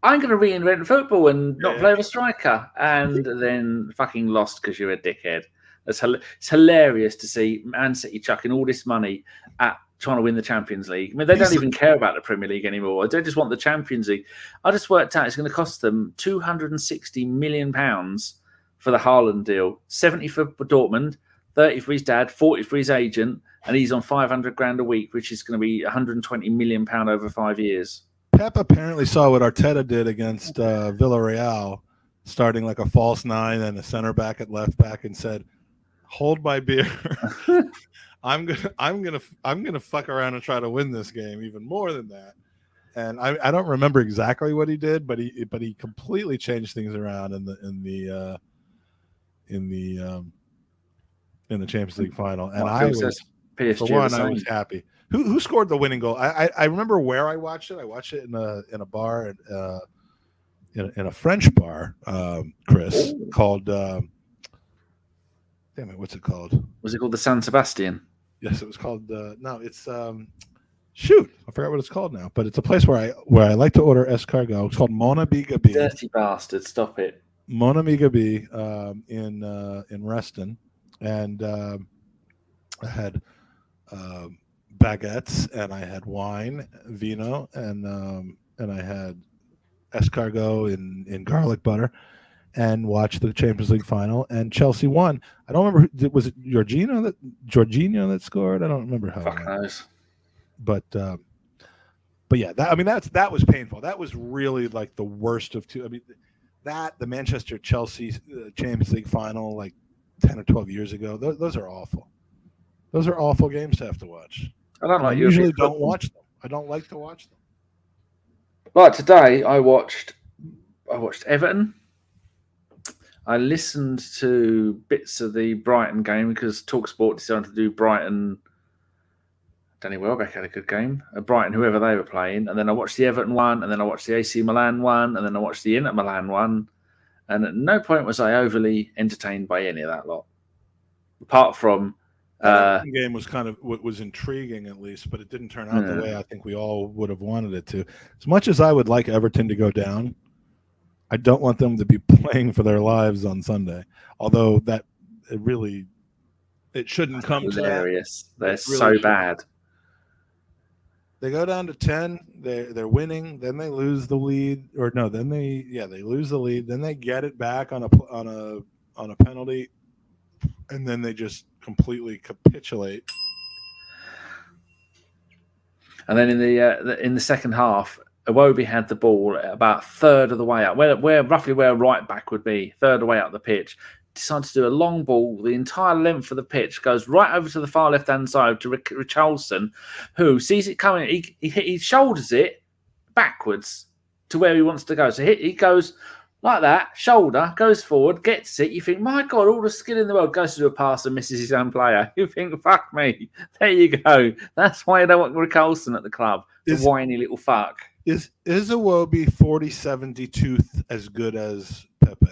I'm going to reinvent football and not play with a striker, and then fucking lost because you're a dickhead. It's hilarious to see Man City chucking all this money at trying to win the Champions League. I mean, they don't even care about the Premier League anymore. They just want the Champions League. I just worked out it's going to cost them £260 million for the Haaland deal. 70 for Dortmund, 30 for his dad, 40 for his agent, and he's on 500 grand a week, which is going to be 120 million pound over 5 years. Pep apparently saw what Arteta did against Villarreal, starting like a false 9 and a center back at left back, and said, "Hold my beer. I'm gonna fuck around and try to win this game even more than that." And I don't remember exactly what he did, but he completely changed things around in the Champions League final. And I was happy. Who scored the winning goal? I remember where I watched it. I watched it in a bar in a French bar, Chris, called damn it, what's it called? Was it called the San Sebastian? Yes, it was called no, it's shoot, I forgot what it's called now, but it's a place where I like to order escargot. It's called Mon Ami Gabi. Dirty bastard, stop it. Mon Ami Gabi in Reston, and I had baguettes, and I had wine, vino, and I had escargot in garlic butter, and watched the Champions League final, and Chelsea won. I don't remember. Was it Jorginho that scored? I don't remember how. Fuck knows. But yeah, that was painful. That was really like the worst of two. I mean, the Manchester Chelsea Champions League final like 10 or 12 years ago. Those are awful. Those are awful games to have to watch. I usually don't watch them. I don't like to watch them. But today I watched Everton. I listened to bits of the Brighton game because TalkSport decided to do Brighton. Danny Welbeck had a good game. Brighton, whoever they were playing. And then I watched the Everton one, and then I watched the AC Milan one, and then I watched the Inter Milan one. And at no point was I overly entertained by any of that lot. Apart from... the game was intriguing at least, but it didn't turn out the way I think we all would have wanted it to. As much as I would like Everton to go down, I don't want them to be playing for their lives on Sunday. Although it shouldn't come to that. Hilarious. They're really so bad. They go down to 10. They're winning. Then they lose the lead, or no? Then they lose the lead. Then they get it back on a penalty, and then they just completely capitulate. And then in the second half, Iwobi had the ball about a third of the way up, where roughly where a right back would be, third of the way up the pitch. Decides to do a long ball, the entire length of the pitch, goes right over to the far left-hand side to Richarlison, who sees it coming. He shoulders it backwards to where he wants to go. So he goes like that, shoulder, goes forward, gets it. You think, my God, all the skill in the world, goes to do a pass and misses his own player. You think, fuck me. There you go. That's why you don't want Richarlison at the club. The whiny little fuck. Is Iwobi 40-72 as good as Pepe?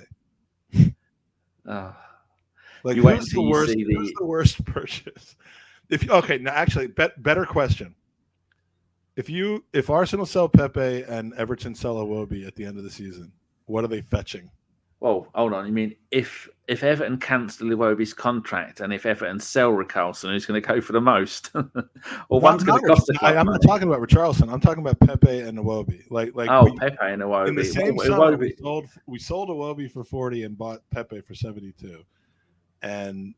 Like, who's the worst purchase? Better question. If Arsenal sell Pepe and Everton sell Iwobi at the end of the season, what are they fetching? Well, hold on. You mean if Everton cancel Iwobi's contract and if Everton sell Richarlison, who's going to go for the most? Or one's going to cost us. I'm not talking about Richarlison. I'm talking about Pepe and Iwobi. Pepe and Iwobi. In the same summer, we sold Iwobi for 40 and bought Pepe for 72. And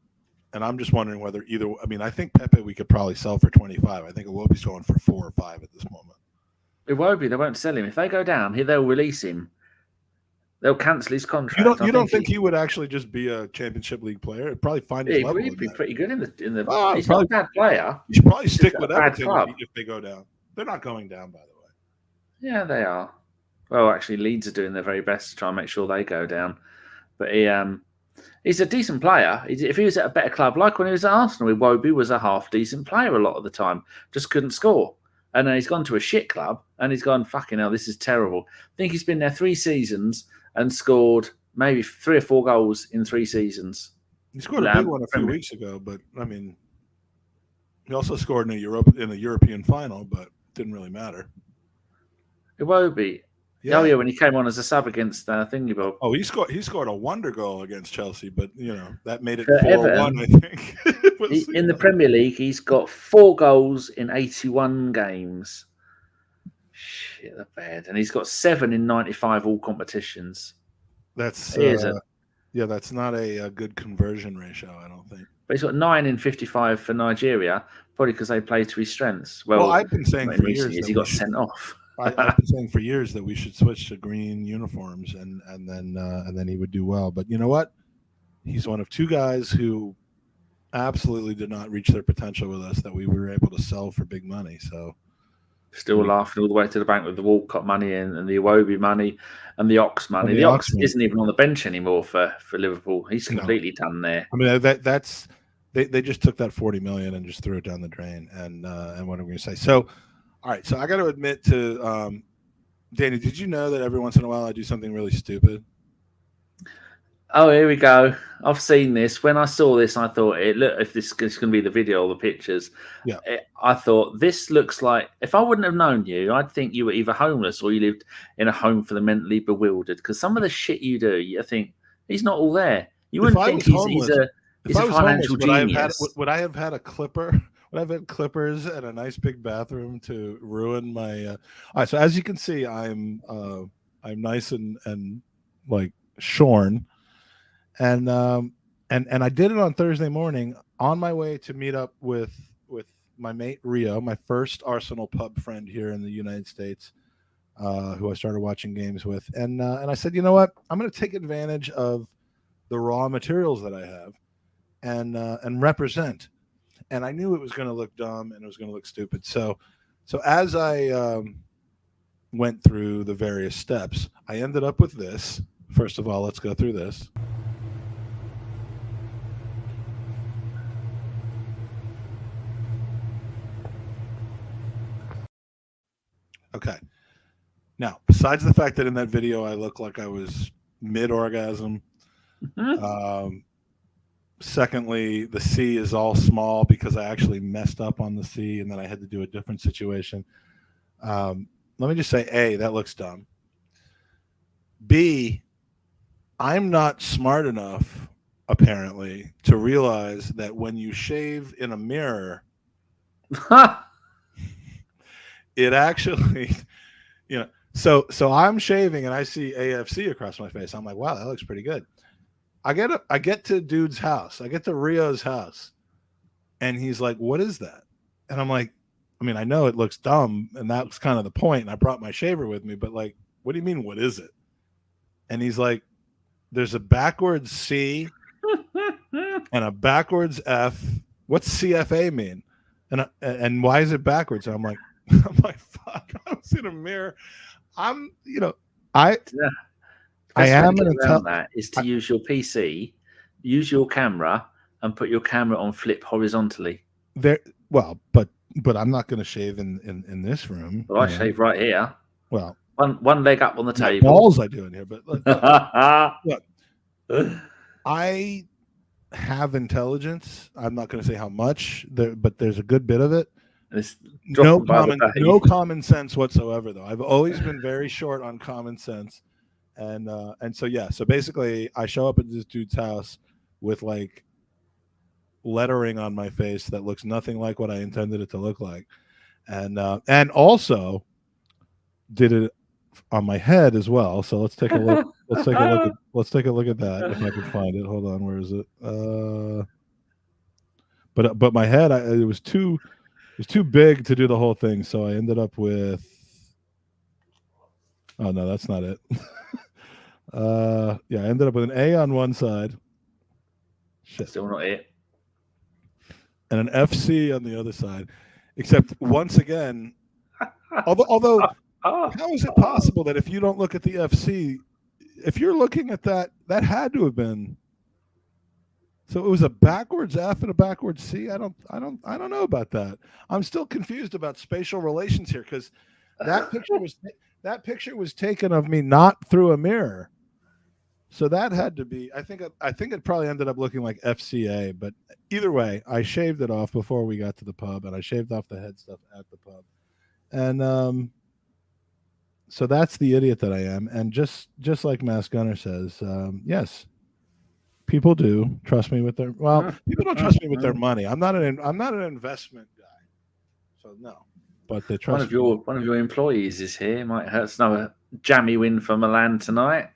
I'm just wondering whether either. I mean, I think Pepe we could probably sell for 25. I think Iwobi's going for 4 or 5 at this moment. Iwobi, they won't sell him. If they go down, they'll release him. They'll cancel his contract. You don't think he would actually just be a Championship League player? It'd probably find his level. He'd be pretty good in the. He's not a bad player. You should probably stick with Everton if they go down. They're not going down, by the way. Yeah, they are. Well, actually, Leeds are doing their very best to try and make sure they go down. But he's a decent player. If he was at a better club, like when he was at Arsenal, Iwobi was a half decent player a lot of the time. Just couldn't score. And then he's gone to a shit club and he's gone, fucking hell, this is terrible. I think he's been there 3 seasons and scored maybe 3 or 4 goals in 3 seasons. He scored a big one a few weeks ago, but I mean, he also scored in a European final, but didn't really matter. Iwobi. Yeah. Oh yeah, when he came on as a sub against Thingy Bob. Oh, he scored a wonder goal against Chelsea, but that made it 4-1. I think. In the Premier League, he's got 4 goals in 81 games. Shit, they're bad, and he's got 7 in 95 all competitions. That's that's not a good conversion ratio, I don't think. But he's got 9 in 55 for Nigeria, probably because they play to his strengths. Well, I've been saying in for recent years years that he we got should- sent off. I've been saying for years that we should switch to green uniforms, and then he would do well. But you know what? He's one of 2 guys who absolutely did not reach their potential with us that we were able to sell for big money. So Still laughing all the way to the bank with the Walcott money and the Iwobi money and the Ox money. the The Ox Ox money. isn't even on the bench anymore for Liverpool. He's completely done there. I mean, that's they just took that 40 million and just threw it down the drain. And what I'm going to say. So, all right. So I got to admit to Danny, did you know that every once in a while I do something really stupid? Oh, here we go. I've seen this. When I saw this, I thought, look, if this is going to be the video or the pictures, I thought this looks like, if I wouldn't have known you, I'd think you were either homeless or you lived in a home for the mentally bewildered. Because some of the shit you do, you think, he's not all there. You wouldn't think he's a financial genius. Would I have had a clipper? Would I have had clippers and a nice big bathroom to ruin my? All right. So as you can see, I'm nice and like shorn, and I did it on Thursday morning on my way to meet up with my mate Rio, my first Arsenal pub friend here in the United States, who I started watching games with, and I said, you know what, I'm going to take advantage of the raw materials that I have, and represent. And I knew it was going to look dumb and it was going to look stupid. So as I went through the various steps, I ended up with this. First of all, let's go through this. Okay. Now, besides the fact that in that video I look like I was mid-orgasm, secondly, the C is all small because I actually messed up on the C and then I had to do a different situation. Let me just say, A, that looks dumb. B, I'm not smart enough, apparently, to realize that when you shave in a mirror, it actually, so I'm shaving and I see AFC across my face. I'm like, wow, that looks pretty good. I get to dude's house. I get to Rio's house. And he's like, what is that? And I'm like, I mean, I know it looks dumb and that's kind of the point. And I brought my shaver with me, but like, what do you mean? What is it? And he's like, there's a backwards C and a backwards F. What's CFA mean? And why is it backwards? And I'm like, fuck, I was in a mirror. I am that is to use your PC, use your camera, and put your camera on flip horizontally. Well, but I'm not going to shave in this room. Well, I shave right here. Well, one leg up on the table. Balls I do in here, but look, I have intelligence. I'm not going to say how much, but there's a good bit of it. No common sense whatsoever, though. I've always been very short on common sense. And so basically I show up at this dude's house with like lettering on my face that looks nothing like what I intended it to look like, and also did it on my head as well. So let's take a look. Let's take a look at that if I can find it. Hold on, where is it? But my head, it was too big to do the whole thing, so I ended up with. Oh no, that's not it. I ended up with an A on one side. Shit. Still not it. And an FC on the other side. Except once again, although how is it possible that if you don't look at the FC, if you're looking at that had to have been. So it was a backwards F and a backwards C. I don't know about that. I'm still confused about spatial relations here because that picture was taken of me not through a mirror. So that had to be, I think it probably ended up looking like FCA, but either way, I shaved it off before we got to the pub, and I shaved off the head stuff at the pub. And so that's the idiot that I am. And just like Mass Gunner says, yes, people do trust me with their, people don't trust me with their money. I'm not an investment guy. So no. But they trust one of your employees is here. Might hurt. Another jammy win for Milan tonight.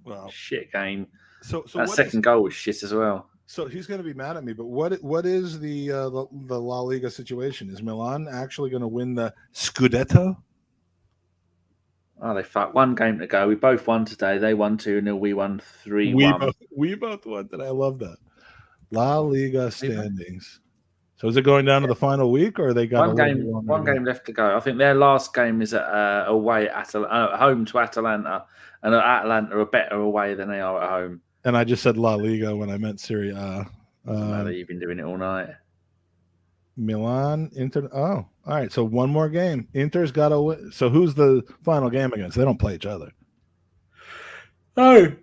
Well, shit game. So that second goal was shit as well. So he's going to be mad at me. But what is the La Liga situation? Is Milan actually going to win the Scudetto? Oh, they fuck. One game to go. We both won today. They won 2-0. We won 3-1. We both won. I love that. La Liga standings. So is it going down to the final week, or they got one game left to go? I think their last game is at away at home to Atalanta, and Atalanta are better away than they are at home. And I just said La Liga when I meant Serie A. You've been doing it all night. Milan, Inter. Oh, all right. So one more game. Inter's got to win. So who's the final game against? They don't play each other. Oh,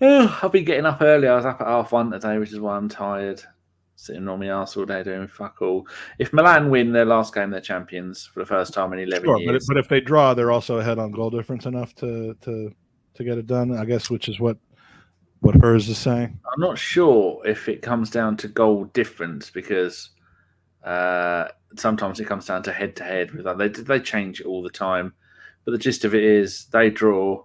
I've been getting up early. I was up at 1:30 today, which is why I'm tired. Sitting on my arse all day doing fuck all. If Milan win their last game, they're champions for the first time in 11 years. But if they draw, they're also ahead on goal difference enough to get it done, I guess, which is what hers is saying. I'm not sure if it comes down to goal difference because sometimes it comes down to head-to-head. They change it all the time. But the gist of it is they draw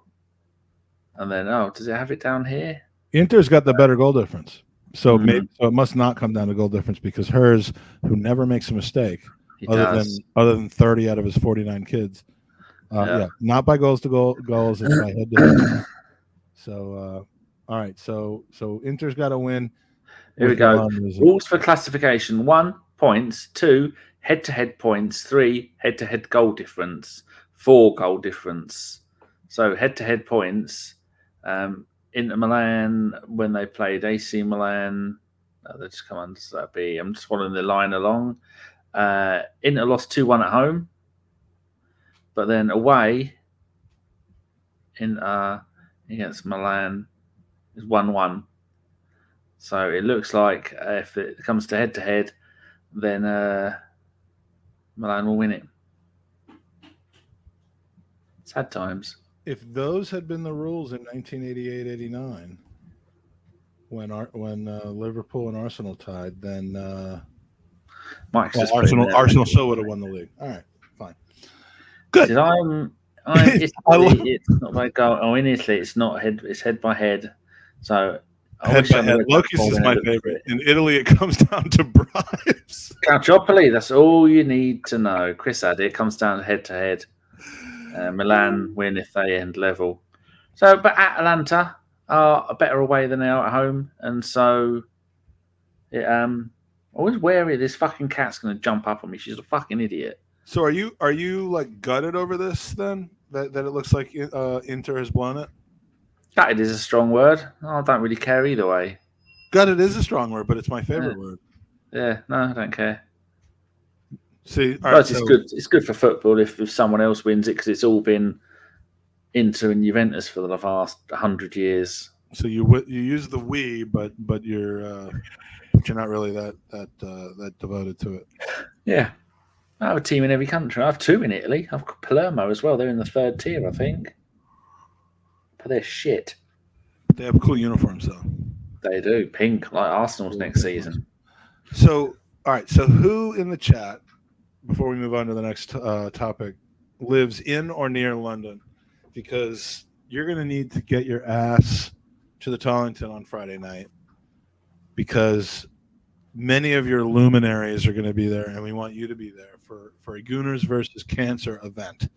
and then, does it have it down here? Inter's got the better goal difference. So maybe it must not come down to goal difference because hers, who never makes a mistake, other than 30 out of his 49 kids. Not by goals, it's by head to head. So all right, so Inter's got to win. Here we go. Rules for classification: 1, points; 2, head-to-head points; 3, head-to-head goal difference; 4, goal difference. So head-to-head points. Inter Milan, when they played AC Milan, they just come under that B. I'm just following the line along. Inter lost 2-1 at home, but then away against Milan is 1-1. So it looks like if it comes to head-to-head, then Milan will win it. Sad times. If those had been the rules in 1988-89, when Liverpool and Arsenal tied, then Arsenal still would have won the league. All right, fine, good. It's not by goal. Oh, in Italy, it's not head. It's head by head. So head by head. Loki's is my favorite. In Italy, it comes down to bribes. Calciopoli. That's all you need to know. Chris had it. Comes down head to head. Milan win if they end level. So, but Atalanta are better away than they are at home, and so always wary this fucking cat's going to jump up on me. She's a fucking idiot. So, are you like gutted over this then? That it looks like Inter has blown it. Gutted is a strong word. I don't really care either way. Gutted is a strong word, but it's my favorite word. Yeah, no, I don't care. See, it's good. It's good for football if someone else wins it because it's all been Inter and Juventus for the last 100 years. So you use the we, but you're not really that devoted to it. Yeah, I have a team in every country. I have 2 in Italy. I've got Palermo as well. They're in the 3rd tier, I think. But they're shit. They have cool uniforms though. They do pink like Arsenal's next season. So all right. So who in the chat? Before we move on to the next topic, lives in or near London, because you're going to need to get your ass to the Tollington on Friday night, because many of your luminaries are going to be there, and we want you to be there for a Gooners versus Cancer event.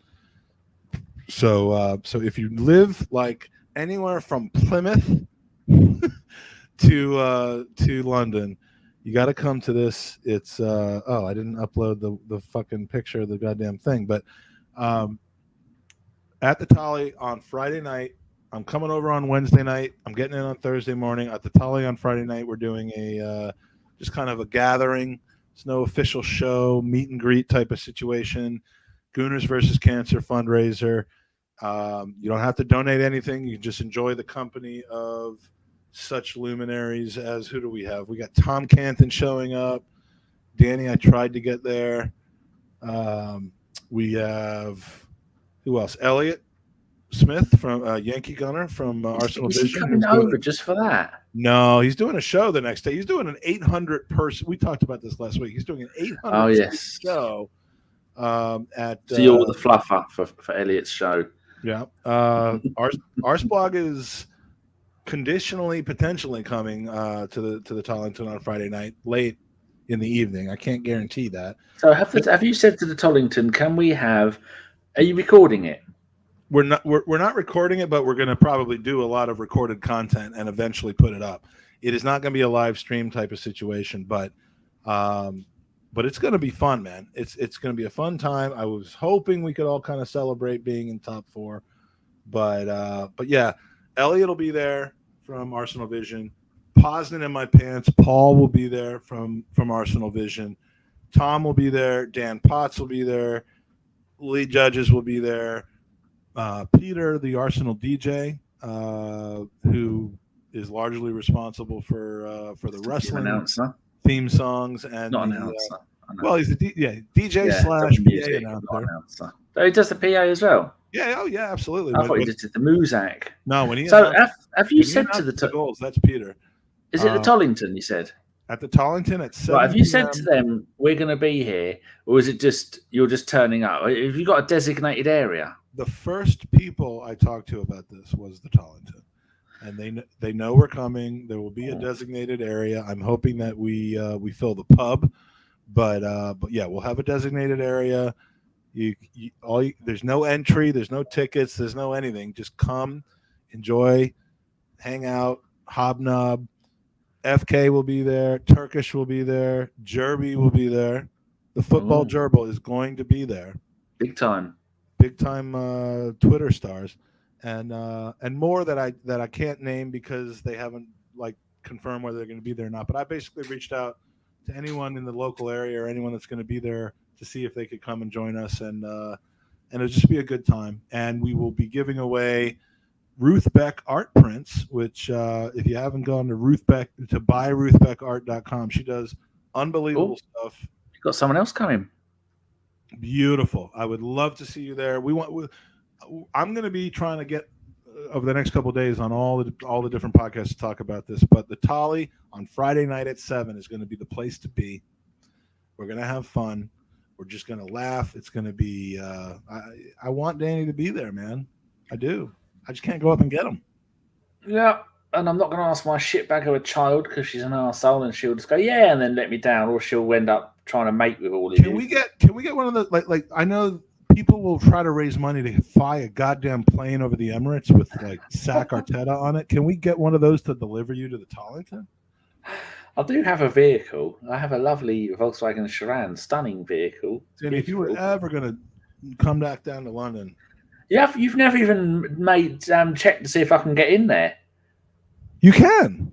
So if you live like anywhere from Plymouth to London, you got to come to this. It's I didn't upload the fucking picture of the goddamn thing, but at the Tolly on Friday night. I'm coming over on Wednesday night. I'm getting in on Thursday morning. At the Tolly on Friday night, we're doing a just kind of a gathering. It's no official show, meet and greet type of situation. Gooners versus Cancer fundraiser. You don't have to donate anything. You just enjoy the company of such luminaries as, who do we have? We got Tom Canton showing up. Danny, I tried to get there. We have, who else? Elliot Smith from Yankee Gunner from Arsenal Is Vision. he coming over just for that? No, he's doing a show the next day. He's doing an 800 person. We talked about this last week. He's doing an 800 show. So you're the fluffer for Elliot's show. Yeah. Arsblog is conditionally potentially coming to the Tollington on Friday night late in the evening. I can't guarantee that. So have you said to the Tollington, can we have? Are you recording it? We're not recording it, but we're going to probably do a lot of recorded content and eventually put it up. It is not going to be a live stream type of situation, but it's going to be fun, man. It's going to be a fun time. I was hoping we could all kind of celebrate being in top 4, but yeah, Elliot will be there from Arsenal Vision. Posnan in my pants. Paul will be there from Arsenal Vision. Tom will be there. Dan Potts will be there. Lee Judges will be there. Peter, the Arsenal DJ, who is largely responsible for the wrestling theme songs and not announcer. Well, he's the DJ slash PA announcer. So he does the PA as well. Yeah, oh yeah, absolutely. I thought he just did the Muzak. No, when he have you said to the goals? That's Peter. Is it the Tollington? You said at the Tollington at 7. Right, have you said to them we're going to be here, or is it just you're just turning up? Have you got a designated area? The first people I talked to about this was the Tollington, and they know we're coming. There will be a designated area. I'm hoping that we fill the pub, but yeah, we'll have a designated area. There's no entry, there's no tickets, there's no anything. Just come, enjoy, hang out, hobnob. FK will be there. Turkish will be there. Jerby will be there. The football gerbil is going to be there. Big time Twitter stars, and more that I can't name because they haven't confirmed whether they're going to be there or not. But I basically reached out to anyone in the local area or anyone that's going to be there to see if they could come and join us, and it'll just be a good time. And we will be giving away Ruth Beck art prints, which if you haven't gone to buy ruthbeckart.com, she does unbelievable stuff. You got someone else coming. Beautiful. I would love to see you there. I'm going to be trying to get over the next couple of days on all the different podcasts to talk about this, but the Tolly on Friday night at 7 is going to be the place to be. We're going to have fun. We're just going to laugh. It's going to be I want Danny to be there, man. I do. I just can't go up and get him. Yeah, and I'm not going to ask my shitbag of a child because she's an arsehole and she'll just go, yeah, and then let me down, or she'll end up trying to mate with all of you. Can we get one of the, like I know people will try to raise money to fly a goddamn plane over the Emirates with Sack Arteta on it. Can we get one of those to deliver you to the Tollington? I do have a vehicle. I have a lovely Volkswagen Chiron, stunning vehicle. And if you were ever going to come back down to London... You've never even made check to see if I can get in there. You can.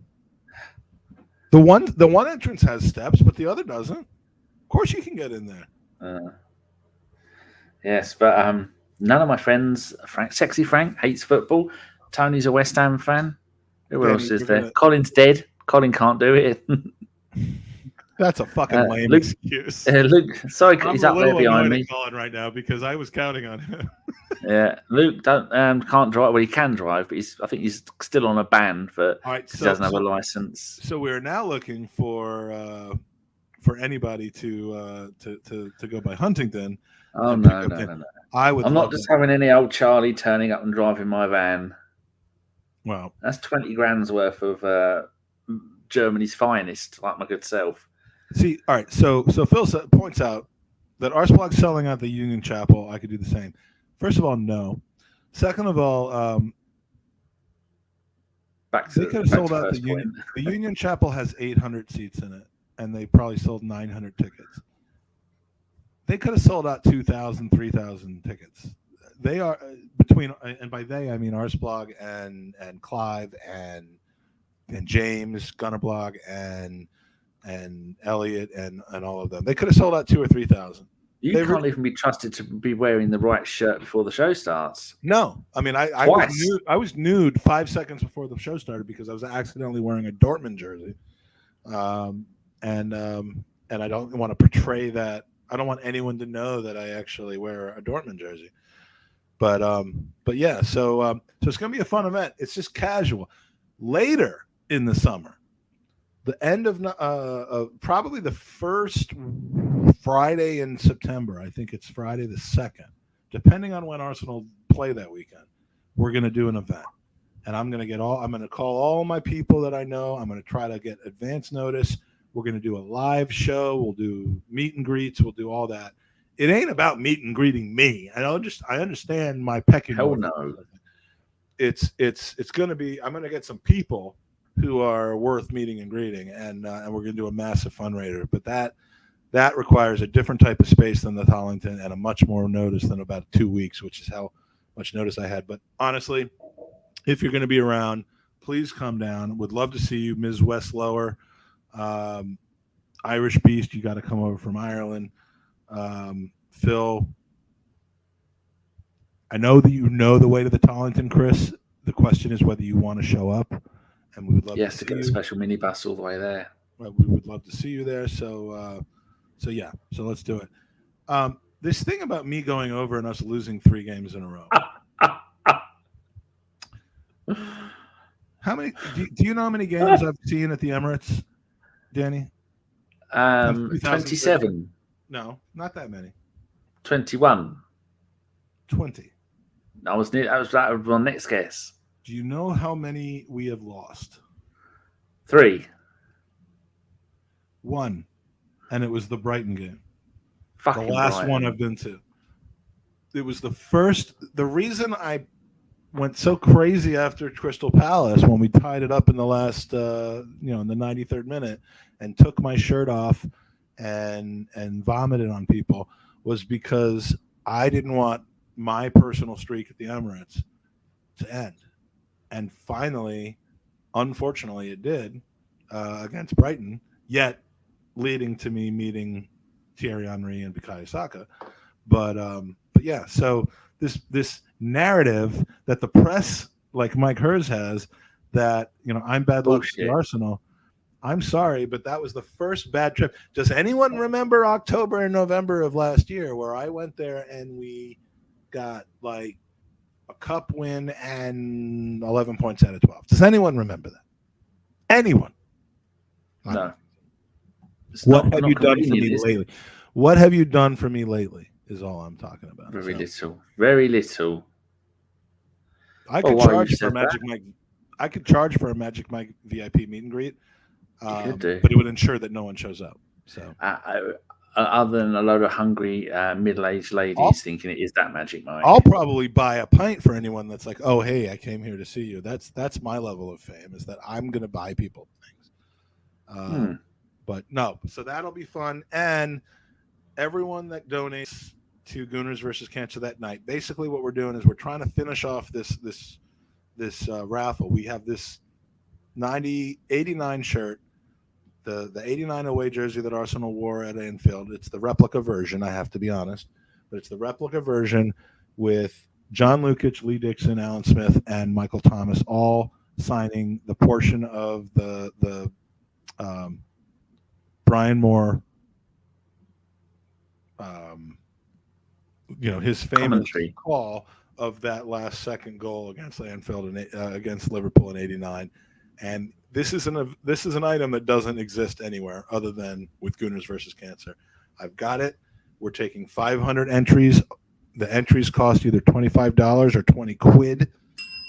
The one entrance has steps, but the other doesn't. Of course, you can get in there. Yes, but none of my friends. Sexy Frank hates football. Tony's a West Ham fan. Who else is there? Colin's dead. Colin can't do it. That's a fucking lame excuse. Luke, sorry, he's up there behind me. Colin right now because I was counting on him. Yeah, Luke can't drive. Well, he can drive, but I think he's still on a ban for he doesn't have a license. So we're now looking for anybody to go by Huntington. Oh no! I'm not just having any old Charlie turning up and driving my van. Well, that's 20 grand's worth of Germany's finest, like my good self. See, all right. So Phil points out that Arsblog's selling out the Union Chapel. I could do the same. First of all, no. Second of all, they could have sold out the Union. The Union Chapel has 800 seats in it, and they probably sold 900 tickets. They could have sold out 2,000, 3,000 tickets. They are between, and by they I mean Arsblog and Clive and James Gunnerblog and Elliot and all of them. They could have sold out 2,000 or 3,000. You can't even be trusted to be wearing the right shirt before the show starts. No, I mean I was nude 5 seconds before the show started because I was accidentally wearing a Dortmund jersey, and I don't want to portray that. I don't want anyone to know that I actually wear a Dortmund jersey. But yeah, so it's gonna be a fun event. It's just casual. Later in the summer, the end of probably the first Friday in September, I think it's Friday the 2nd, depending on when Arsenal play that weekend, we're going to do an event. and I'm going to call all my people that I know. I'm going to try to get advance notice. We're going to do a live show. We'll do meet and greets. We'll do all that. It ain't about meet and greeting me. I understand my pecking order. No. It's going to be. I'm going to get some people who are worth meeting and greeting, and we're going to do a massive fundraiser. But that requires a different type of space than the Tollington and a much more notice than about 2 weeks, which is how much notice I had. But honestly, if you're going to be around, please come down. Would love to see you, Ms. Westlower, Irish Beast. You got to come over from Ireland. Phil, I know that you know the way to the Tollington, Chris. The question is whether you want to show up, and we would love to get a special minibus all the way there. Well, we would love to see you there. So let's do it. This thing about me going over and us losing 3 games in a row. How many? Do you know how many games I've seen at the Emirates, Danny? 27. No, not that many. 21. 20. That was my next guess. Do you know how many we have lost? 3. 1, and it was the Brighton game. Fucking the last Brighton. one I've been to. It was the first. The reason I went so crazy after Crystal Palace when we tied it up in the last, in the 93rd minute, and took my shirt off and vomited on people was because I didn't want my personal streak at the Emirates to end. And finally, unfortunately, it did against Brighton, yet leading to me meeting Thierry Henry and Bukayo Saka. But yeah, so this narrative that the press, like Mike Hers has, that I'm bad luck to Arsenal. I'm sorry, but that was the first bad trip. Does anyone remember October and November of last year where I went there and we got like a cup win and 11 points out of 12? Does anyone remember that? Anyone? No. What have you done for me lately? What have you done for me lately is all I'm talking about. Very little. Very little. I could charge for Magic Mike. I could charge for a Magic Mike VIP meet and greet. But it would ensure that no one shows up. So, other than a load of hungry middle-aged ladies thinking it is that Magic Mike, I'll probably buy a pint for anyone that's like, "Oh, hey, I came here to see you." That's my level of fame, is that I'm going to buy people things. But no, so that'll be fun, and everyone that donates to Gooners versus Cancer that night. Basically, what we're doing is we're trying to finish off this raffle. We have this 89 shirt. The 89 away jersey that Arsenal wore at Anfield. It's the replica version, I have to be honest. But it's the replica version with John Lukic, Lee Dixon, Alan Smith, and Michael Thomas all signing the portion of the Brian Moore, his famous commentary call of that last second goal against Anfield and against Liverpool in '89. And this is an item that doesn't exist anywhere other than with Gooners versus Cancer. I've got it. We're taking 500 entries. The entries cost either $25 or 20 quid,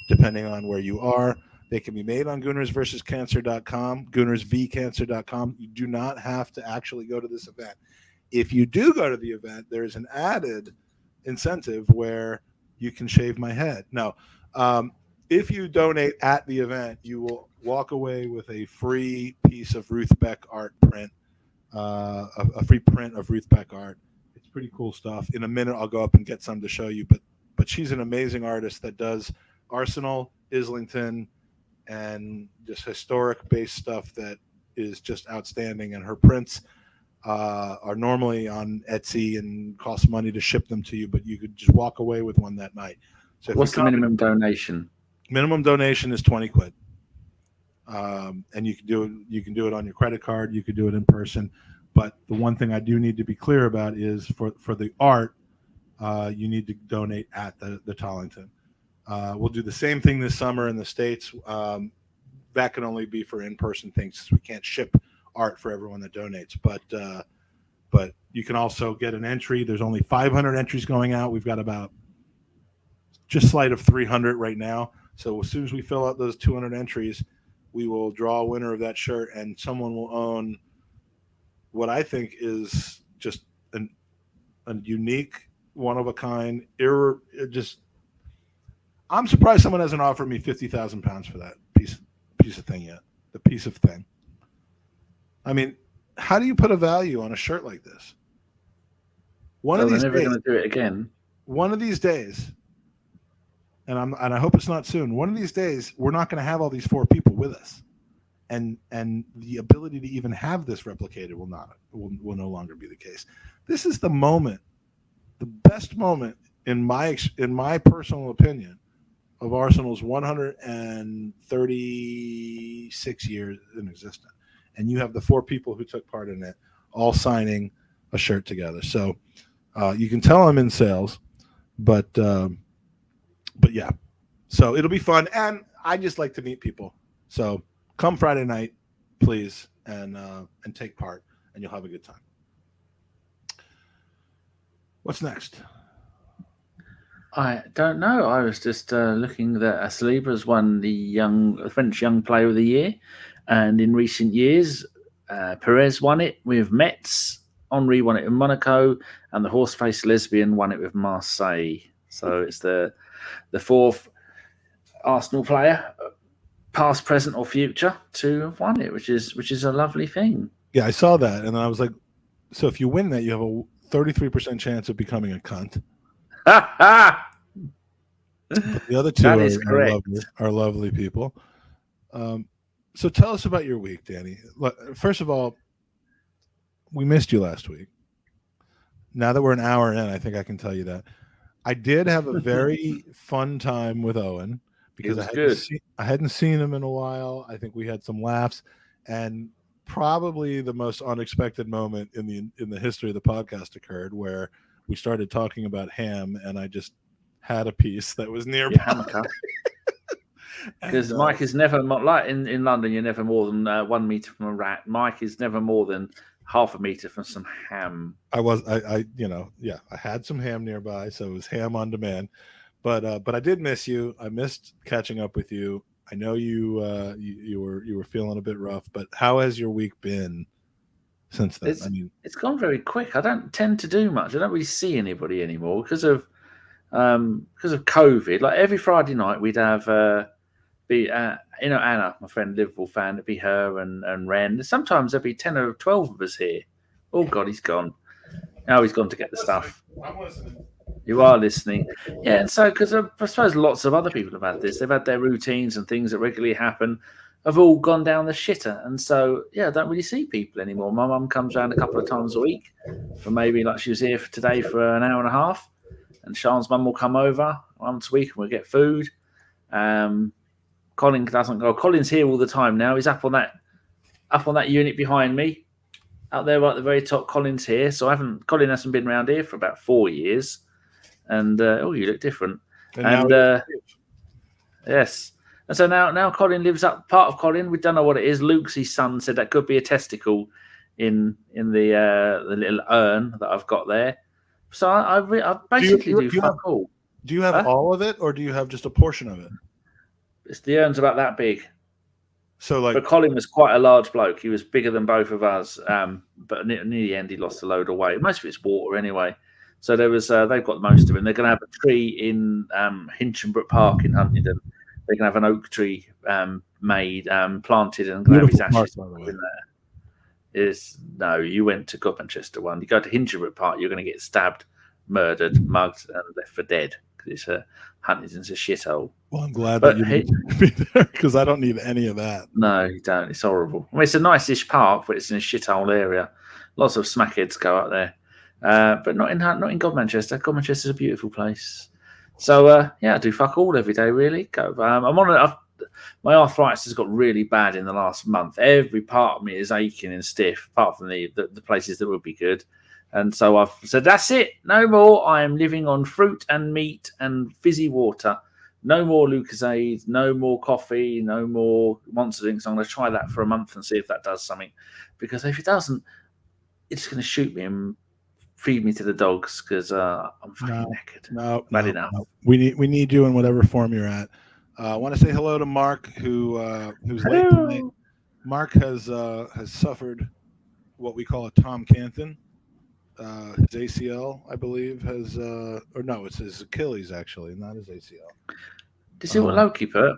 depending on where you are. They can be made on goonersversuscancer.com, goonersvcancer.com. You do not have to actually go to this event. If you do go to the event, there's an added incentive where you can shave my head. No. If you donate at the event, you will walk away with a free piece of Ruth Beck art print, a free print of Ruth Beck art. It's pretty cool stuff. In a minute, I'll go up and get some to show you. But she's an amazing artist that does Arsenal, Islington, and just historic-based stuff that is just outstanding. And her prints are normally on Etsy and cost money to ship them to you, but you could just walk away with one that night. So what's the minimum donation? Minimum donation is 20 quid. And you can do it on your credit card. You could do it in person. But the one thing I do need to be clear about is for the art, you need to donate at the Tollington. We'll do the same thing this summer in the States. That can only be for in-person things. We can't ship art for everyone that donates. But you can also get an entry. There's only 500 entries going out. We've got about just slight of 300 right now. So as soon as we fill out those 200 entries, we will draw a winner of that shirt, and someone will own what I think is just a unique, one of a kind. I'm surprised someone hasn't offered me £50,000 for that piece of thing yet. The piece of thing. I mean, how do you put a value on a shirt like this? They're never going to do it again. One of these days, and I hope it's not soon. One of these days, we're not going to have all these 4 people with us, and the ability to even have this replicated will no longer be the case. This is the moment, the best moment in my personal opinion, of Arsenal's 136 years in existence. And you have the 4 people who took part in it all signing a shirt together. So you can tell I'm in sales, but yeah. So it'll be fun, and I just like to meet people. So come Friday night, please, and take part, and you'll have a good time. What's next? I don't know. I was just looking that Saliba's won the French Young Player of the Year. And in recent years, Perez won it with Metz, Henry won it with Monaco, and the horse-faced lesbian won it with Marseille. So it's the 4th Arsenal player, past, present, or future, to have won it, which is a lovely thing. Yeah, I saw that, and I was like, so if you win that, you have a 33% chance of becoming a cunt. But the other 2 are lovely people. So tell us about your week, Danny. First of all, we missed you last week. Now that we're an hour in, I think I can tell you that. I did have a very fun time with Owen because I hadn't seen him in a while. I think we had some laughs, and probably the most unexpected moment in the history of the podcast occurred where we started talking about ham, and I just had a piece that was nearby. Because Mike is never like in London. You're never more than 1 meter from a rat. Mike is never more than half a meter from some ham. I had some ham nearby, so it was ham on demand. But I did miss you. I missed catching up with you. I know you were feeling a bit rough, but how has your week been since then? It's gone very quick. I don't tend to do much. I don't really see anybody anymore because of COVID. Like every Friday night, we'd have Anna, my friend, Liverpool fan. It'd be her and Ren. Sometimes there'd be 10 or 12 of us here. Oh God, he's gone. Now he's gone to get the stuff. I'm listening. You are listening. Yeah, and so because I suppose lots of other people have had this. They've had their routines and things that regularly happen have all gone down the shitter. And so, yeah, I don't really see people anymore. My mum comes around a couple of times a week for maybe like she was here today for an hour and a half. And Sean's mum will come over once a week and we'll get food. Colin doesn't go. Colin's here all the time now. He's up on that unit behind me. Out there right at the very top, Colin's here. So Colin hasn't been around here for about 4 years. And you look different. And yes. And so now Colin lives up. Part of Colin, we don't know what it is. Luke's his son said that could be a testicle in the little urn that I've got there. So I basically do fuck all. Do you have all of it, or do you have just a portion of it? The urn's about that big. So but Colin was quite a large bloke. He was bigger than both of us. But near the end, he lost a load of weight. Most of it's water anyway. So there was. They've got most of it. They're going to have a tree in Hinchinbrook Park in Huntingdon. They're going to have an oak tree made, planted, and going to have his ashes in there. No, you went to Manchester one. You go to Hinchinbrook Park, you're going to get stabbed, murdered, mugged, and left for dead because Huntingdon's a shithole. Well, I'm glad that you didn't be there because I don't need any of that. No, you don't. It's horrible. I mean, it's a nice-ish park, but it's in a shithole area. Lots of smackheads go up there, but not in Manchester. Manchester's a beautiful place. So I do fuck all every day. Really, go. My arthritis has got really bad in the last month. Every part of me is aching and stiff, apart from the places that would be good. And so I've said, that's it. No more. I am living on fruit and meat and fizzy water. No more Lucozade, no more coffee, no more monster drinks. I'm going to try that for a month and see if that does something. Because if it doesn't, it's going to shoot me and feed me to the dogs because I'm fucking knackered. No, bad enough. No. We need you in whatever form you're at. I want to say hello to Mark, who's late tonight. Mark has suffered what we call a Tom Canton. His ACL, I believe, has or no, it's his Achilles actually, not his ACL. Did you see what Loki put?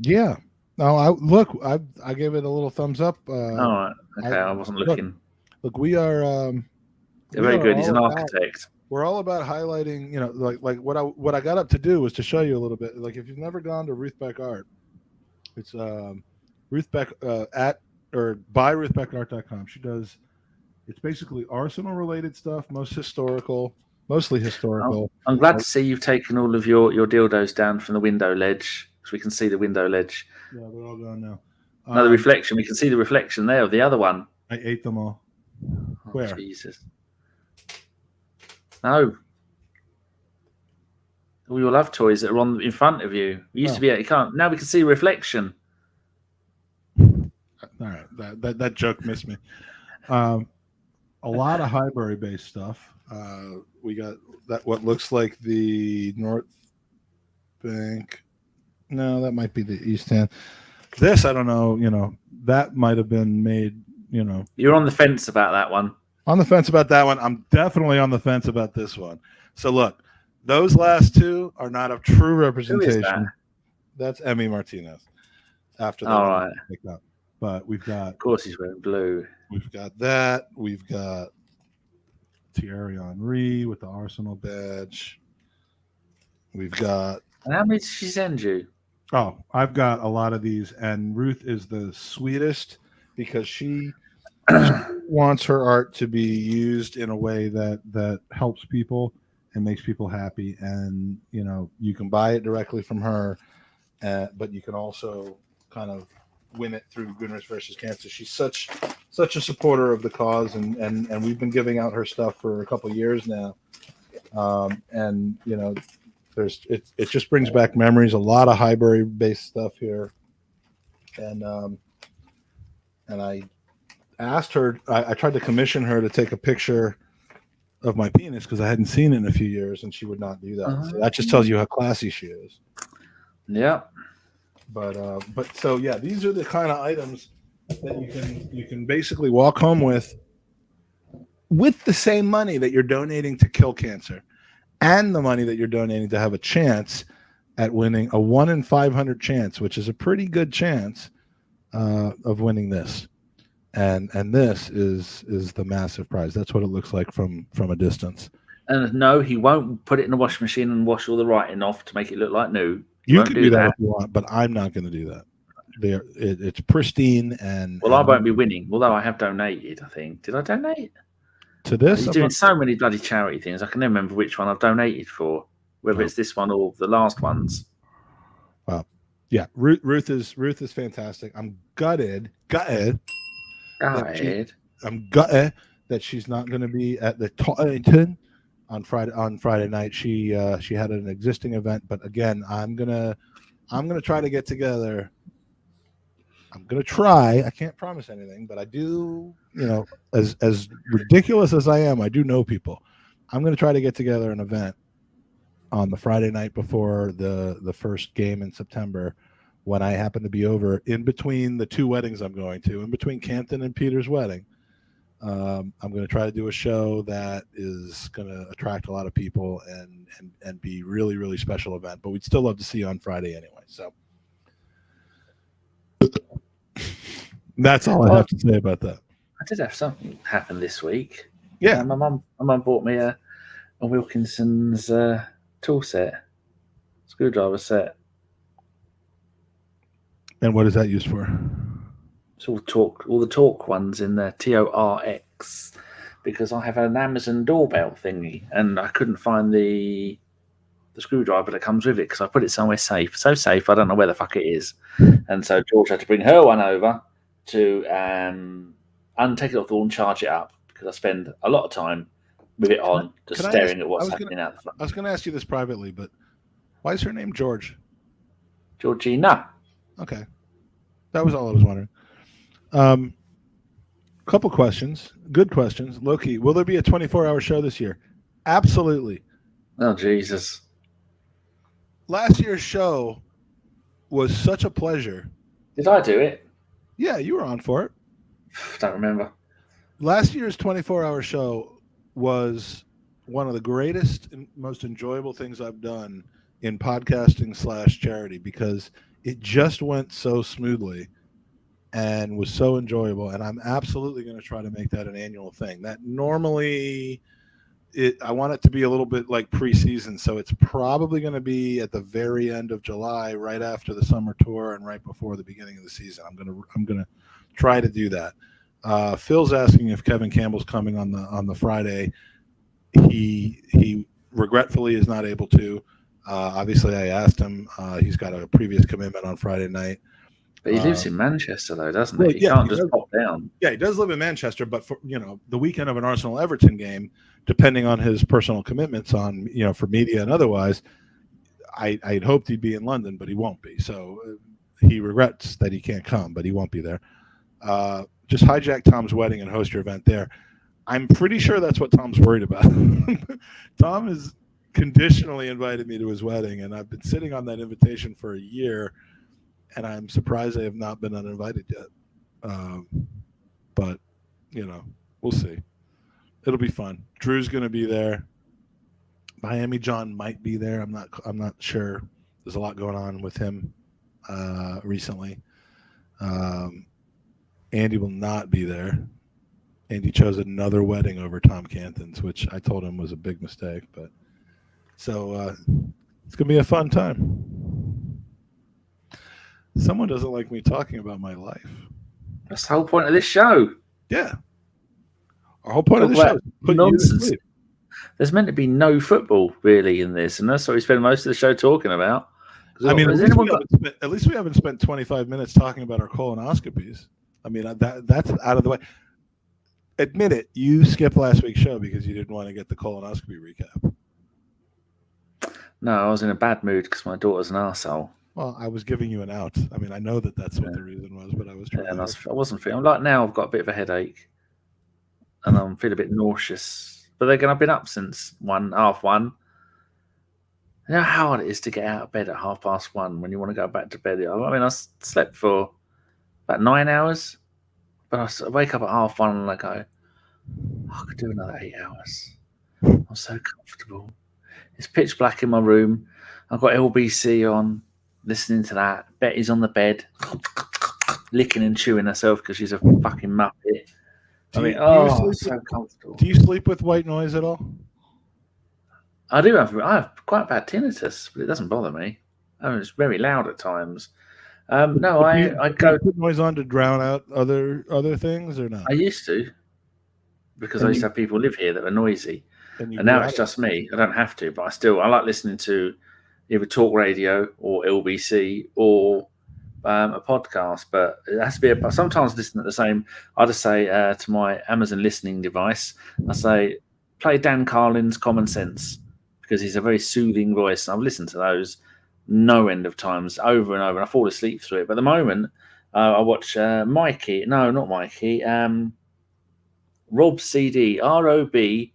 Yeah. No, I gave it a little thumbs up. All right. Okay, I wasn't looking. Look, we are. They're very good. He's an architect. We're all about highlighting, like what I got up to do was to show you a little bit. Like if you've never gone to Ruth Beck Art, it's Ruth Beck at or by ruthbeckart.com. She does. It's basically Arsenal related stuff, mostly historical. I'm glad to see you've taken all of your dildos down from the window ledge, so we can see the window ledge. Yeah, they're all gone now. No, the reflection. We can see the reflection there of the other one. I ate them all. Where? Jesus. No. All your love toys that are in front of you. We used to be you can't. Now we can see reflection. All right, that joke missed me. A lot of Highbury based stuff. We got that what looks like the North Bank. No, that might be the East End. This I don't know. That might have been made. You're on the fence about that one. On the fence about that one. I'm definitely on the fence about this one. So look, those last two are not a true representation. Who is that? That's Emmy Martinez. After that, all right. But we've got. Of course, he's wearing blue. We've got that. We've got Thierry Henry with the Arsenal badge. We've got. And how many did she send you? Oh, I've got a lot of these, and Ruth is the sweetest because she wants her art to be used in a way that helps people and makes people happy. And you can buy it directly from her, but you can also kind of win it through Goodness versus Cancer. She's such a supporter of the cause, and we've been giving out her stuff for a couple of years now. And it just brings back memories. A lot of Highbury based stuff here, and I asked her. I tried to commission her to take a picture of my penis because I hadn't seen it in a few years, and she would not do that. So that just tells you how classy she is. Yeah. But so yeah, these are the kind of items that you can basically walk home with the same money that you're donating to kill cancer, and the money that you're donating to have a chance at winning a 1 in 500 chance, which is a pretty good chance of winning this. And this is the massive prize. That's what it looks like from a distance. And no, he won't put it in the washing machine and wash all the writing off to make it look like new. You can do that if you want, but I'm not going to do that. It's pristine and. Well, I won't be winning, although I have donated. I think did I donate to this? He's doing so many bloody charity things. I can never remember which one I've donated for, whether it's this one or the last ones. Wow, yeah, Ruth is fantastic. I'm gutted. I'm gutted that she's not going to be at the Tottenham on Friday night. She had an existing event, but again, I'm gonna try to get together. I'm gonna try. I can't promise anything, but I do. As ridiculous as I am, I do know people. I'm gonna try to get together an event on the Friday night before the first game in September, when I happen to be over in between the two weddings I'm going to, in between Campton and Peter's wedding. I'm going to try to do a show that is going to attract a lot of people and be really, really special event. But we'd still love to see you on Friday anyway. So that's all I have to say about that. I did have something happen this week. Yeah, my mum bought me a Wilkinson's tool set, screwdriver set. And what is that used for? It's all the torque ones in there, TORX, because I have an Amazon doorbell thingy and I couldn't find the screwdriver that comes with it because I put it somewhere safe. So safe, I don't know where the fuck it is. And so George had to bring her one over to untake it off the wall and charge it up because I spend a lot of time with it on, just staring at what's happening out the front. I was going to ask you this privately, but why is her name George? Georgina. Okay. That was all I was wondering. Couple questions. Good questions. Loki, will there be a 24-hour show this year? Absolutely. Oh, Jesus. last year's show was such a pleasure. Did I do it? Yeah, you were on for it. Don't remember. Last year's 24-hour show was one of the greatest and most enjoyable things I've done in podcasting / charity, because it just went so smoothly and was so enjoyable. And I'm absolutely going to try to make that an annual thing. That normally I want it to be a little bit like preseason. So it's probably going to be at the very end of July, right after the summer tour and right before the beginning of the season. I'm going to try to do that. Phil's asking if Kevin Campbell's coming on the Friday. He regretfully is not able to. Obviously, I asked him. He's got a previous commitment on Friday night. But he lives in Manchester, though, doesn't he? Well, He can't just pop down. Yeah, he does live in Manchester, but for the weekend of an Arsenal-Everton game, depending on his personal commitments on for media and otherwise, I'd hoped he'd be in London, but he won't be. So he regrets that he can't come, but he won't be there. Just hijack Tom's wedding and host your event there. I'm pretty sure that's what Tom's worried about. Tom has conditionally invited me to his wedding, and I've been sitting on that invitation for a year, and I'm surprised I have not been uninvited yet. But we'll see. It'll be fun. Drew's going to be there. Miami John might be there. I'm not sure. There's a lot going on with him recently. Andy will not be there. Andy chose another wedding over Tom Canton's, which I told him was a big mistake. But so it's gonna be a fun time. Someone doesn't like me talking about my life. That's the whole point of this show. Yeah. Our whole point of the show is put nonsense. you to sleep. There's meant to be no football really in this, and that's what we spend most of the show talking about. I mean, at least we haven't spent 25 minutes talking about our colonoscopies. I mean, that's out of the way. Admit it, you skipped last week's show because you didn't want to get the colonoscopy recap. No, I was in a bad mood because my daughter's an arsehole. Well, I was giving you an out. I mean, I know that's what the reason was, but I was trying. Yeah, I wasn't feeling. Like now, I've got a bit of a headache, and I'm feeling a bit nauseous. But I've been up since 1:30. You know how hard it is to get out of bed at 1:30 when you want to go back to bed. I mean, I slept for about 9 hours, but I wake up at 1:30 and I go, I could do another 8 hours. I'm so comfortable. It's pitch black in my room. I've got LBC on, listening to that. Betty's on the bed, licking and chewing herself because she's a fucking muppet. So comfortable. Do you sleep with white noise at all? I have quite bad tinnitus, but it doesn't bother me. I mean, it's very loud at times. I go put noise on to drown out other things, or not? I used to, because I used to have people live here that were noisy, and now it's just me. I don't have to, but I like listening to either talk radio or LBC or a podcast. But it has to be. Sometimes listen at the same. I just say to my Amazon listening device, I say, play Dan Carlin's Common Sense, because he's a very soothing voice. I've listened to those no end of times, over and over, and I fall asleep through it. But at the moment, I watch Mikey. No, not Mikey. Rob CD, ROBCEDE.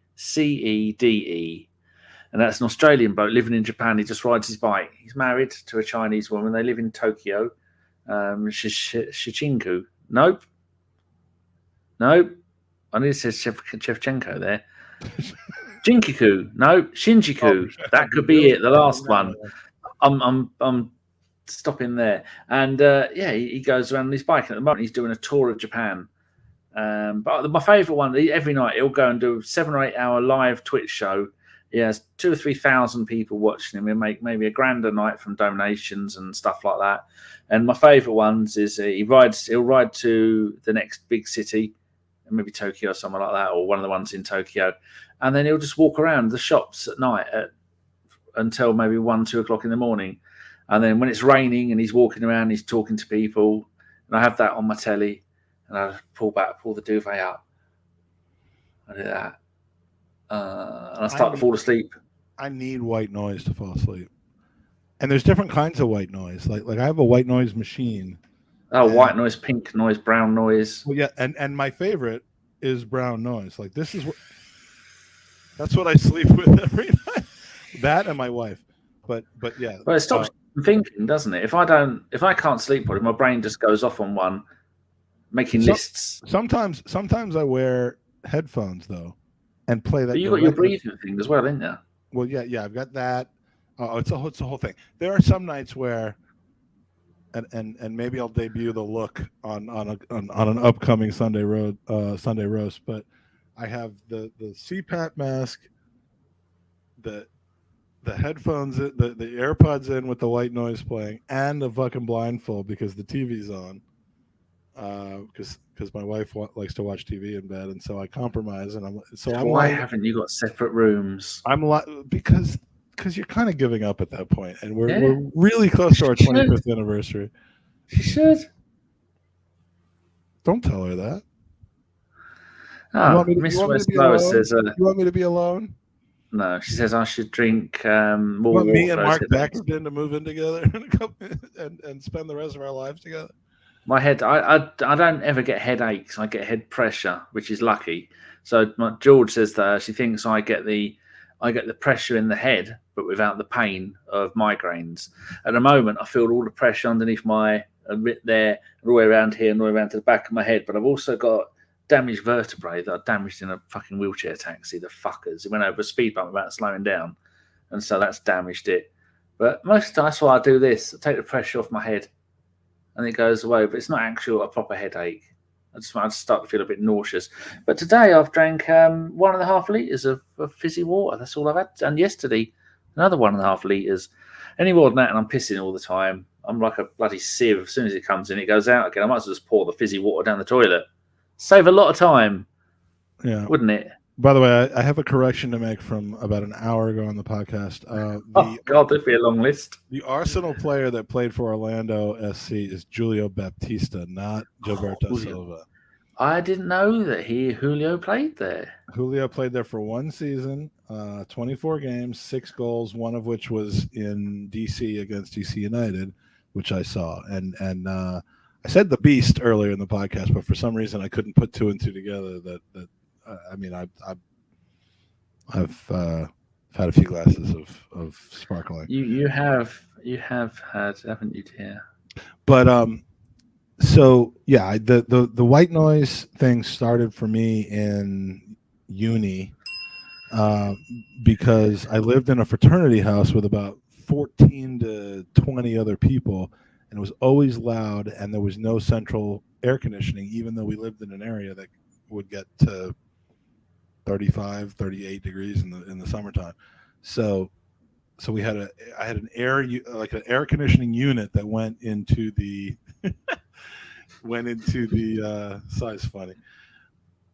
And that's an Australian bloke living in Japan. He just rides his bike. He's married to a Chinese woman. They live in Tokyo. Shichinku. Nope. I need to say Shevchenko there. Jinkiku. No, Shinjuku. That could be it. The last one. I'm stopping there. And he goes around on his bike. At the moment, he's doing a tour of Japan. But my favourite one, every night he'll go and do a 7 or 8 hour live Twitch show. He has 2,000 or 3,000 people watching him. He'll make maybe $1,000 a night from donations and stuff like that. And my favourite ones is he'll ride to the next big city, maybe Tokyo or somewhere like that, or one of the ones in Tokyo. And then he'll just walk around the shops at night until maybe 1, 2 o'clock in the morning. And then when it's raining and he's walking around, he's talking to people. And I have that on my telly. And I pull the duvet up. I do that. And I start to fall asleep. I need white noise to fall asleep. And there's different kinds of white noise. Like I have a white noise machine. Oh, white noise, pink noise, brown noise. Well, yeah, and my favorite is brown noise. Like that's what I sleep with every night. That and my wife. But yeah. Well, it stops thinking, doesn't it? If I can't sleep properly, my brain just goes off on one, making lists. Sometimes I wear headphones though, and play that. But you got your breathing thing as well, ain't you? Well, yeah, I've got that. Oh, it's a whole thing. There are some nights where, and maybe I'll debut the look on an upcoming Sunday roast. But I have the CPAP mask, the headphones, the AirPods in with the white noise playing, and the fucking blindfold because the TV's on. Because my wife likes to watch TV in bed, and so I compromise. And why haven't you got separate rooms? Because you're kind of giving up at that point, and we're really close to our 25th anniversary. She should. Don't tell her that. Oh, Miss West Lois says, you want me to be alone? No, she says I should drink more water. Me and Mark Beckerton to move in together and spend the rest of our lives together. My head, I don't ever get headaches. I get head pressure, which is lucky. So George says that she thinks I get the pressure in the head, but without the pain of migraines. At the moment, I feel all the pressure underneath my bit there, all the way around here, and all the way around to the back of my head. But I've also got damaged vertebrae that I damaged in a fucking wheelchair taxi. The fuckers! It went over a speed bump without slowing down, and so that's damaged it. But most of the time, that's why I do this. I take the pressure off my head, and it goes away. But it's not actually a proper headache. I just start to feel a bit nauseous. But today I've drank 1.5 litres of fizzy water. That's all I've had. And yesterday, another 1.5 litres. Any more than that, and I'm pissing all the time. I'm like a bloody sieve. As soon as it comes in, it goes out again. I might as well just pour the fizzy water down the toilet. Save a lot of time. Yeah. Wouldn't it? By the way, I have a correction to make from about an hour ago on the podcast. God, there'd be a long list. The Arsenal player that played for Orlando SC is Julio Baptista, not Gilberto Silva. I didn't know that Julio played there. Julio played there for 1 season, 24 games, 6 goals, one of which was in DC against DC United, which I saw. And I said the Beast earlier in the podcast, but for some reason I couldn't put 2 and 2 together. I've had a few glasses of sparkling. You have had, haven't you, dear? But so yeah, the white noise thing started for me in uni because I lived in a fraternity house with about 14 to 20 other people, and it was always loud, and there was no central air conditioning, even though we lived in an area that would get to 35, 38 degrees in the summertime. So I had an air conditioning unit that went into the size funny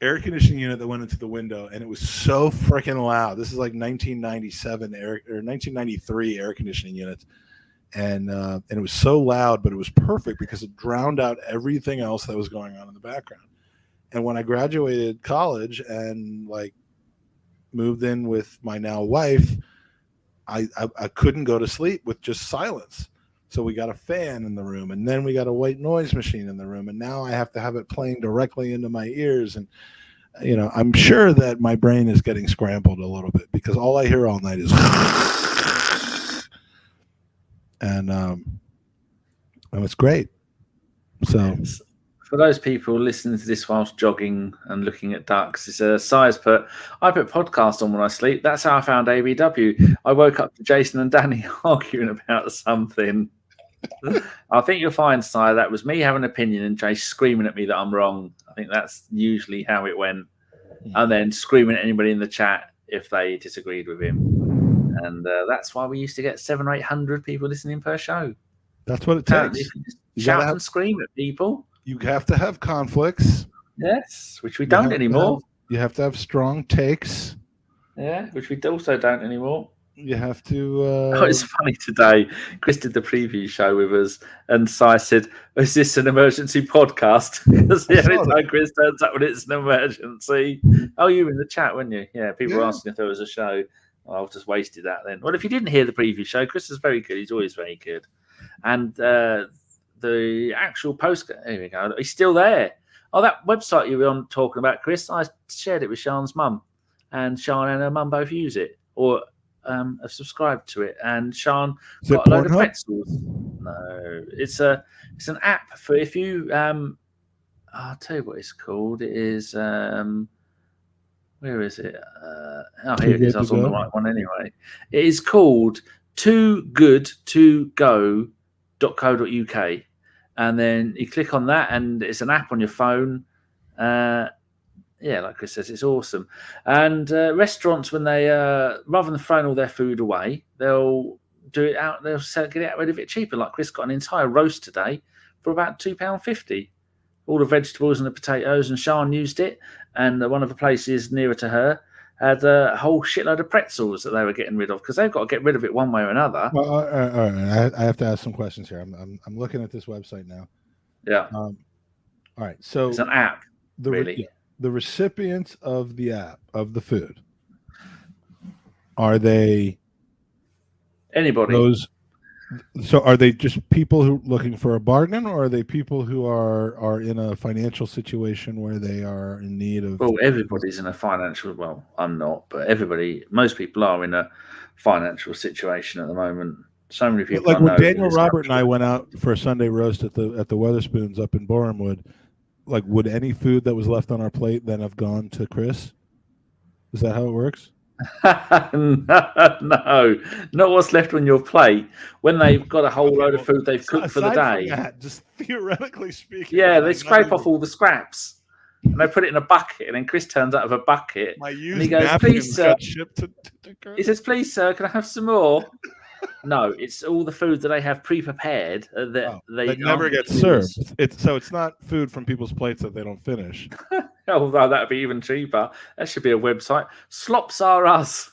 air conditioning unit that went into the window, and it was so freaking loud. This is like 1997 or 1993 air conditioning units, and it was so loud, but it was perfect because it drowned out everything else that was going on in the background. And when I graduated college and like moved in with my now wife, I couldn't go to sleep with just silence. So we got a fan in the room, and then we got a white noise machine in the room, and now I have to have it playing directly into my ears. And I'm sure that my brain is getting scrambled a little bit because all I hear all night is and it's great. So for those people listening to this whilst jogging and looking at ducks, it's a size put. I put podcast on when I sleep. That's how I found ABW. I woke up to Jason and Danny arguing about something. I think you'll find, Si, that was me having an opinion and Jay screaming at me that I'm wrong. I think that's usually how it went. And then screaming at anybody in the chat if they disagreed with him. And that's why we used to get 700 or 800 people listening per show. That's what it takes. Shout and scream at people. You have to have conflicts. Yes, which we don't anymore. You have to have strong takes. Yeah, which we also don't anymore. You have to... Oh, it's funny today. Chris did the preview show with us, and Si said, is this an emergency podcast? Because every time Chris turns up when it's an emergency. Oh, you were in the chat, weren't you? Yeah, people were asking if there was a show. Oh, I've just wasted that then. Well, if you didn't hear the preview show, Chris is very good. He's always very good. And the actual post, here we go. He's still there. Oh, that website you were on talking about, Chris, I shared it with Sean's mum. And Sean and her mum both use it. Or have subscribed to it, and Sean Is it got a load of Pornhub? pretzels. No, it's an app for if you I'll tell you what it's called. It is where is it? Here it is. I was on the right one anyway. It is called toogoodtogo.co.uk, and then you click on that, and it's an app on your phone. Like Chris says, it's awesome. And restaurants, when they rather than throwing all their food away, they'll do it out. They'll get it out rid of it cheaper. Like Chris got an entire roast today for about £2.50. All the vegetables and the potatoes, and Sean used it. And one of the places nearer to her had a whole shitload of pretzels that they were getting rid of because they've got to get rid of it one way or another. Well, all right. I have to ask some questions here. I'm looking at this website now. Yeah. All right. So it's an app. The recipients of the app of the food, are they anybody? So are they just people who looking for a bargain, or are they people who are in a financial situation where they are in need of? Well, everybody's in a financial. Well, I'm not, but most people are in a financial situation at the moment. So many people. Like when Daniel, Robert, and I went out for a Sunday roast at the Weatherspoons up in Borehamwood, like would any food that was left on our plate then have gone to Chris? Is that how it works? No, not what's left on your plate when they've got a whole load of food they've cooked for the day. Just theoretically speaking, they scrape off all the scraps and they put it in a bucket, and then Chris turns out of a bucket and he goes, "Please, sir." He says, "Please, sir, can I have some more?" No, it's all the food that they have pre-prepared that they never get served. It's not food from people's plates that they don't finish. Although that'd be even cheaper. That should be a website. Slops are us.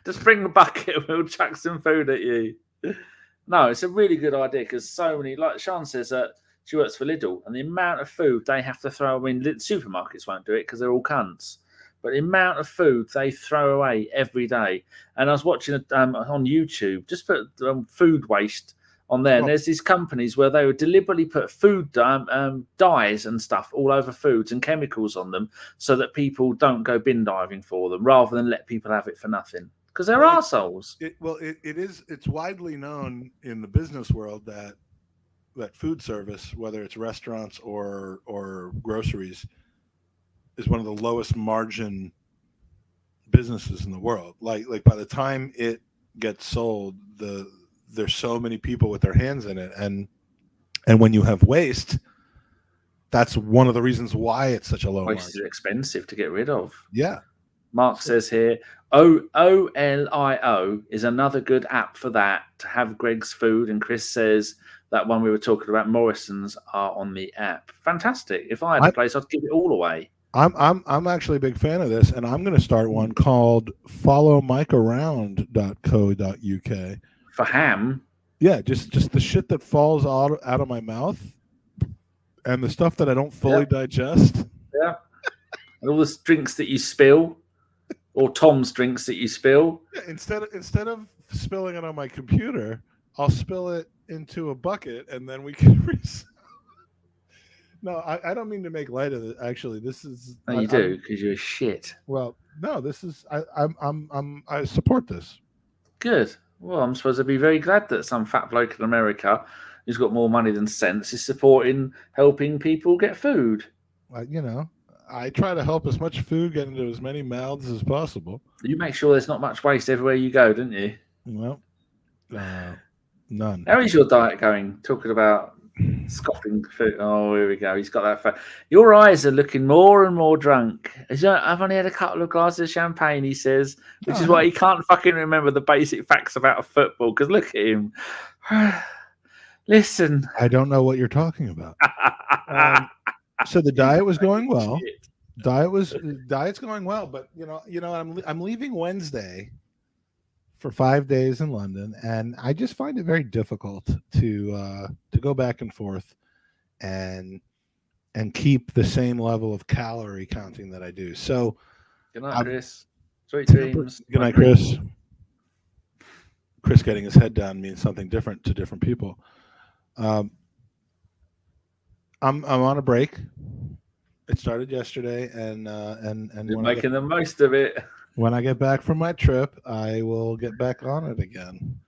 Just bring a bucket and we'll chuck some food at you. No, it's a really good idea because so many, like Sean says, she works for Lidl, and the amount of food they have to throw. I mean, supermarkets won't do it because they're all cunts. But the amount of food they throw away every day. And I was watching on YouTube, just put food waste on there. And there's these companies where they would deliberately put food dyes and stuff all over foods and chemicals on them so that people don't go bin diving for them rather than let people have it for nothing. Because they're arseholes. It's widely known in the business world that food service, whether it's restaurants or groceries, is one of the lowest margin businesses in the world. Like by the time it gets sold, there's so many people with their hands in it, and when you have waste, that's one of the reasons why it's such a low margin. Waste is expensive to get rid of. Yeah. Mark says here, Olio is another good app for that, to have Greg's food, and Chris says that one we were talking about, Morrison's, are on the app. Fantastic. If I had a place, I'd give it all away. I'm actually a big fan of this, and I'm going to start one called followmikearound.co.uk. For ham? Yeah, just the shit that falls out of my mouth and the stuff that I don't fully digest. Yeah. And all the drinks that you spill, or Tom's drinks that you spill. Yeah, instead of spilling it on my computer, I'll spill it into a bucket, and then we can No, I don't mean to make light of it. Actually, this is. No, you do, because you're shit. Well, no, this is. I support this. Good. Well, I'm supposed to be very glad that some fat bloke in America who's got more money than sense is helping people get food. I try to help as much food get into as many mouths as possible. You make sure there's not much waste everywhere you go, don't you? Well, none. How is your diet going? Talking about scoffing food. Oh, here we go. He's got that. Your eyes are looking more and more drunk. I've only had a couple of glasses of champagne, he says, which is why he can't fucking remember the basic facts about football. Because look at him. Listen. I don't know what you're talking about. So the diet was going well. Diet's going well, but I'm leaving Wednesday for 5 days in London, and I just find it very difficult to go back and forth and keep the same level of calorie counting that I do. So good night, Chris. Sweet dreams. Good night, Chris. Chris getting his head down means something different to different people. I'm on a break. It started yesterday, and you're making the most of it. When I get back from my trip, I will get back on it again.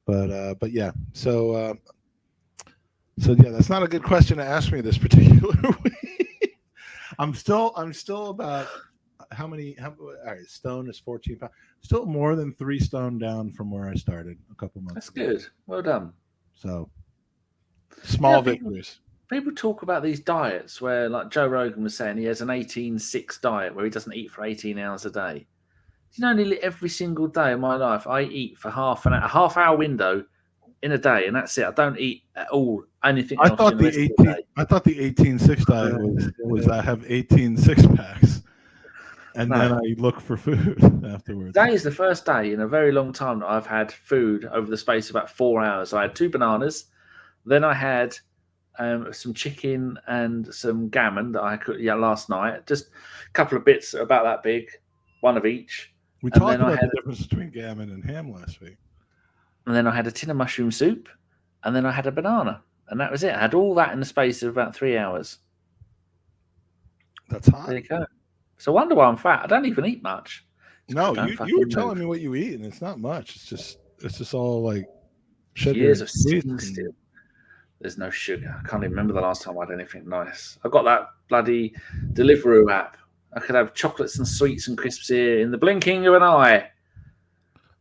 But yeah. So yeah, that's not a good question to ask me this particular week. I'm still about all right, stone is 14 pounds. Still more than 3 stone down from where I started a couple months ago. That's good. Well done. So small victories. People talk about these diets where, like Joe Rogan was saying, he has an 18-6 diet where he doesn't eat for 18 hours a day. You know, nearly every single day of my life, I eat for a half-hour window in a day, and that's it. I don't eat at all anything else. I thought the 18-6 diet was I have 18 6-packs, and then I look for food afterwards. Today is the first day in a very long time that I've had food over the space of about 4 hours. I had 2 bananas, then I had some chicken and some gammon that I cooked last night. Just a couple of bits about that big, one of each. We talked about the difference between gammon and ham last week. And then I had a tin of mushroom soup, and then I had a banana, and that was it. I had all that in the space of about 3 hours. That's hot. There you go. So I wonder why I'm fat. I don't even eat much. No, you were telling me what you eat, and it's not much. It's just all like sugar. Years of sitting still. There's no sugar. I can't even remember the last time I had anything nice. I've got that bloody Deliveroo app. I could have chocolates and sweets and crisps here in the blinking of an eye.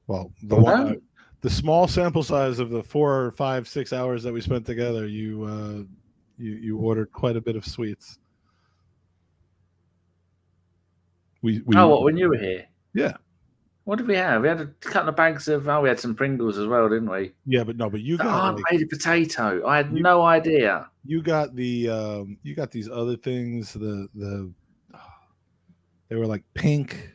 Well, the small sample size of the 4 or 5, 6 hours that we spent together, you ordered quite a bit of sweets. What, when you were here? Yeah. What did we have? We had a couple of bags of. We had some Pringles as well, didn't we? Yeah, but you got made a potato. I had no idea. You got these other things. They were like pink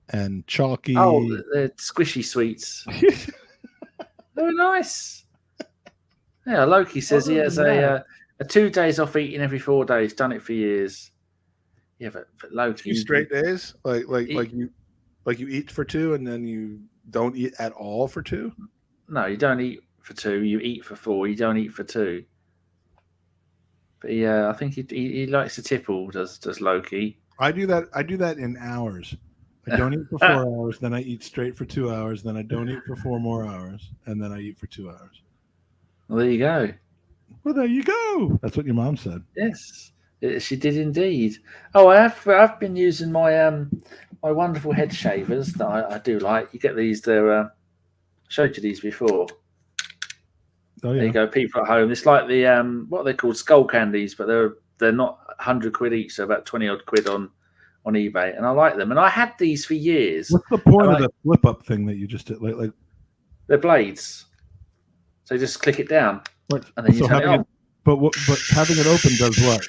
and chalky. Oh, the squishy sweets. They were nice. Yeah, Loki says he has a 2 days off eating every 4 days. Done it for years. Yeah, but Loki. 2 straight days, like you eat for 2 and then you don't eat at all for 2. No, you don't eat for 2. You eat for 4. You don't eat for 2. But yeah, I think he likes to tipple. Does Loki? I do that in hours. I don't eat for 4 hours, then I eat straight for 2 hours, then I don't eat for 4 more hours, and then I eat for 2 hours. Well, there you go. Well, there you go. That's what your mom said. Yes, she did indeed. Oh, I've been using my my wonderful head shavers that I do like. You get these. They're showed you these before. Oh, yeah. There you go. People at home. It's like the what are they called, skull candies, but they're not 100 quid each. So about 20 odd quid on eBay, and I like them. And I had these for years. What's the point of the flip up thing that you just did? Like they're blades. So you just click it down, what? And then you turn it on. But having it open does what?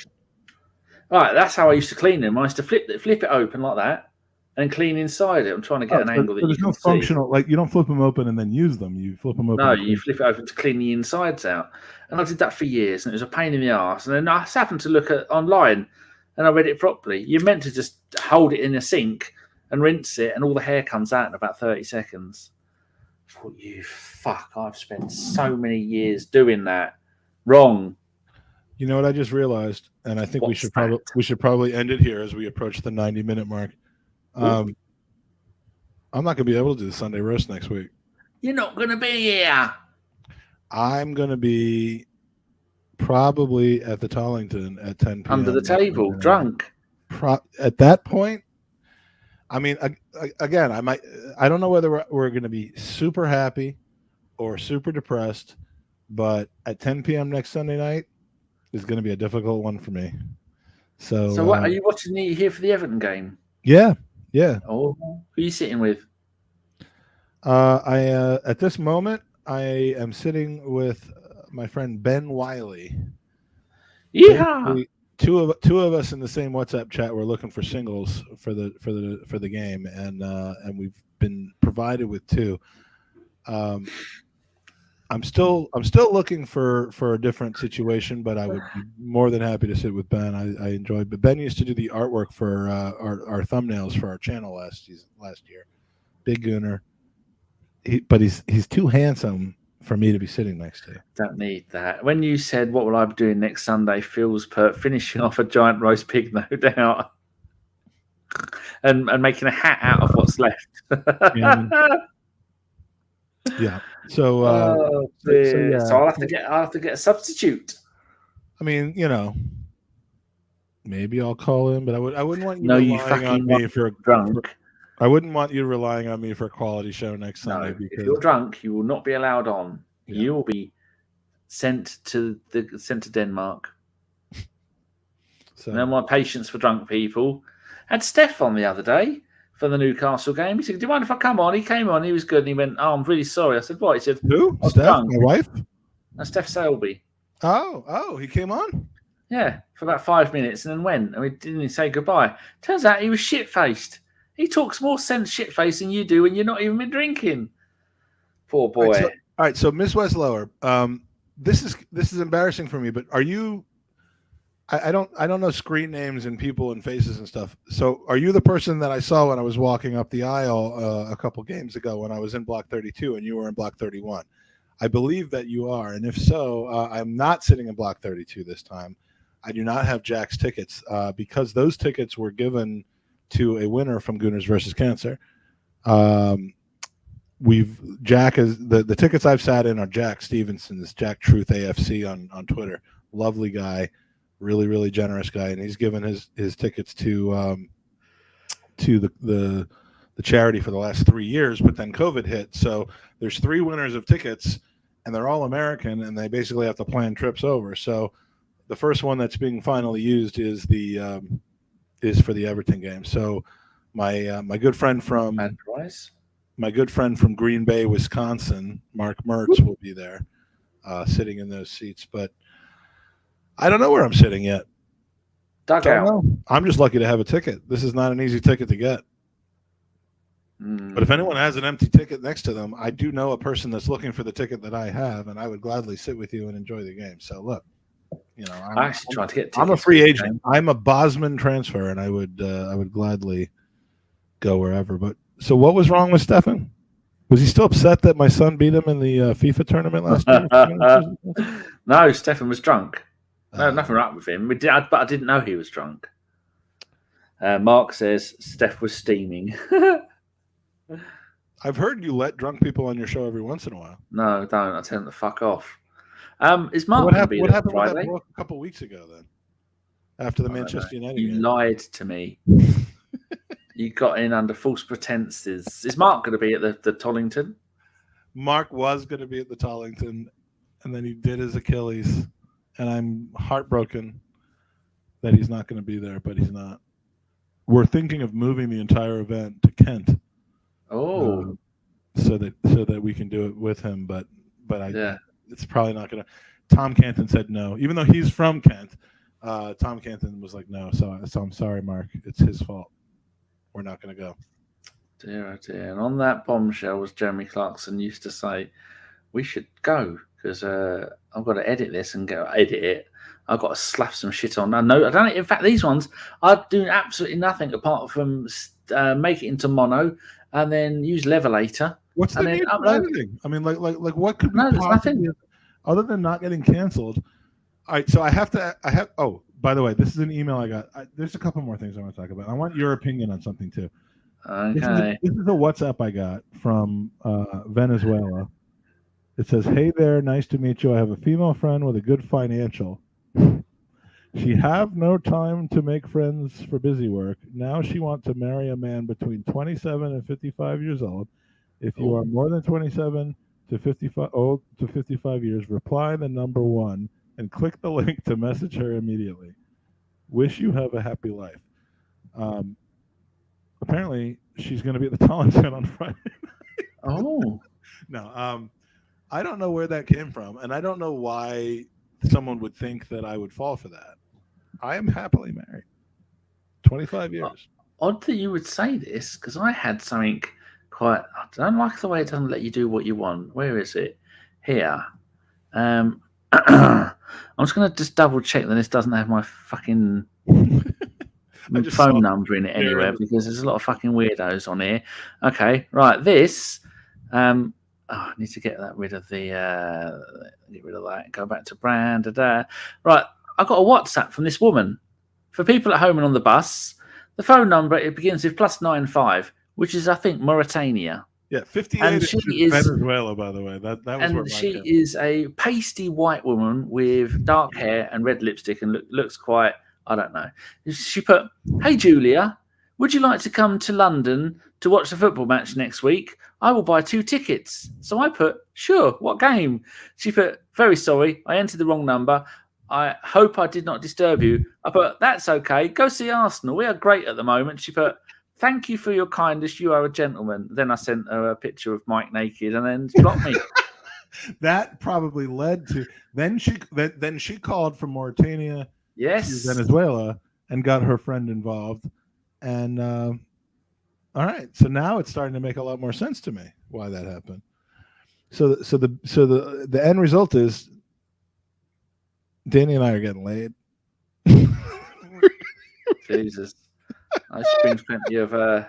Right, that's how I used to clean them. I used to flip it open like that and clean inside it. I'm trying to get an angle that you can see. Functional, like you don't flip them open and then use them. You flip them open. No, you flip it open to clean the insides out. And I did that for years, and it was a pain in the arse. And then I happened to look at online, and I read it properly. You're meant to just hold it in a sink and rinse it, and all the hair comes out in about 30 seconds. I thought, you fuck, I've spent so many years doing that. Wrong. You know what I just realized, and I think we should probably end it here as we approach the 90-minute mark. I'm not going to be able to do the Sunday roast next week. You're not going to be here. I'm going to be probably at the Tollington at 10 p.m. Under the table, drunk. At that point, I mean, again, I don't know whether we're going to be super happy or super depressed, but at 10 p.m. next Sunday night is going to be a difficult one for me. So what are you watching here for the Everton game? Yeah. Oh, who are you sitting with? At this moment, I am sitting with my friend Ben Wiley. Yeah. Two of us in the same WhatsApp chat were looking for singles for the game, and we've been provided with 2. I'm still looking for a different situation, but I would be more than happy to sit with Ben. I enjoyed, but Ben used to do the artwork for our thumbnails for our channel last year. Big gooner. But he's too handsome for me to be sitting next to. Don't need that. When you said, what will I be doing next Sunday, Phil's finishing off a giant roast pig, no doubt. and making a hat out of what's left. Yeah. So, so I'll have to get a substitute. I mean, maybe I'll call in, but I wouldn't want you relying on me for drunk. I wouldn't want you relying on me for a quality show next Sunday. Because if you're drunk, you will not be allowed on. Yeah. You will be sent to Denmark. So No more patience for drunk people. Had Steph on the other day for the Newcastle game. He said, "Do you mind if I come on?" He came on. He was good. And he went, "Oh, I'm really sorry." I said, "What?" He said, "Who? Steph, drunk." my wife? That's Steph Selby. Oh, he came on? Yeah, for about 5 minutes and then went. And we didn't even say goodbye. Turns out he was shit-faced. He talks more sense shit-faced than you do when you're not even been drinking. Poor boy. All right, so Miss Westlower, this is embarrassing for me, but are you I don't know screen names and people and faces and stuff. So are you the person that I saw when I was walking up the aisle a couple games ago when I was in block 32 and you were in block 31? I believe that you are, and if so, I'm not sitting in block 32 this time. I do not have Jack's tickets because those tickets were given to a winner from Gooners versus Cancer. Jack is the tickets I've sat in are Jack Stevenson's, Jack Truth AFC on Twitter. Lovely guy, really generous guy, and he's given his tickets to the charity for the last 3 years. But then COVID hit, so there's 3 winners of tickets, and they're all American, and they basically have to plan trips over. So the first one that's being finally used is for the Everton game. So my good friend from Green Bay, Wisconsin, Mark Mertz, will be there, sitting in those seats. But I don't know where I'm sitting yet. Dugout. I'm just lucky to have a ticket. This is not an easy ticket to get. But if anyone has an empty ticket next to them, I do know a person that's looking for the ticket that I have, and I would gladly sit with you and enjoy the game. So look, I actually tried to get tickets. I'm a free agent. I'm a Bosman transfer, and I would gladly go wherever. But so what was wrong with Stefan? Was he still upset that my son beat him in the FIFA tournament last year? No, Stefan was drunk. No, nothing wrong with him. But I didn't know he was drunk. Mark says Steph was steaming. I've heard you let drunk people on your show every once in a while. No, don't. I tell them to fuck off. Is Mark What happened with that Friday? bloke a couple weeks ago then? After the Manchester United game. You lied to me. You got in under false pretenses. Is Mark going to be at the Tollington? Mark was going to be at the Tollington, and then he did his Achilles, and I'm heartbroken that he's not going to be there, but he's not. We're thinking of moving the entire event to Kent. Oh, so that we can do it with him, but it's probably not going to. Tom Canton said no, even though he's from Kent. Tom Canton was like no, so I'm sorry, Mark. It's his fault. We're not going to go. Dear, oh dear. And on that bombshell was Jeremy Clarkson used to say, we should go because I've got to edit this and edit it. I've got to slap some shit on. I don't know. In fact, these ones, I do absolutely nothing apart from make it into mono and then use Levelator. What's the need for editing? I mean, like what could be nothing other than not getting canceled? All right, so I have. Oh, by the way, this is an email I got. There's a couple more things I want to talk about. I want your opinion on something too. Okay. This is a WhatsApp I got from Venezuela. It says, "Hey there, nice to meet you. I have a female friend with a good financial. She have no time to make friends for busy work. Now she wants to marry a man between 27 and 55 years old. If you are more than 27 to 55 years, reply the number 1 and click the link to message her immediately. Wish you have a happy life." Apparently, she's going to be at the Tollington on Friday night. Oh. No, I don't know where that came from, and I don't know why someone would think that I would fall for that. I am happily married. 25 years. Odd that you would say this, because I had something quite... I don't like the way it doesn't let you do what you want. Where is it? Here. I'm just going to just double check that this doesn't have my fucking phone number in it anywhere, because there's a lot of fucking weirdos on here. Okay, right. This... I need to get rid of that. Go back to brand. Right, I got a WhatsApp from this woman. For people at home and on the bus, The phone number, it begins with +95, which is, I think, Mauritania. Yeah, 58 And is she is- Venezuela, by the way. That was where And mine she came. is a pasty white woman with dark hair and red lipstick and looks quite, I don't know. She put, "Hey, Julia, would you like to come to London to watch the football match next week? I will buy 2 tickets." So I put, "Sure, what game?" She put, "Very sorry, I entered the wrong number. I hope I did not disturb you." I put, "That's okay. Go see Arsenal. We are great at the moment." She put, "Thank you for your kindness. You are a gentleman." Then I sent her a picture of Mike naked and then she blocked me. That probably led to then she called from Mauritania to Yes. Venezuela and got her friend involved. And all right, so now it's starting to make a lot more sense to me why that happened. So the end result is Danny and I are getting laid. Jesus. She brings plenty of I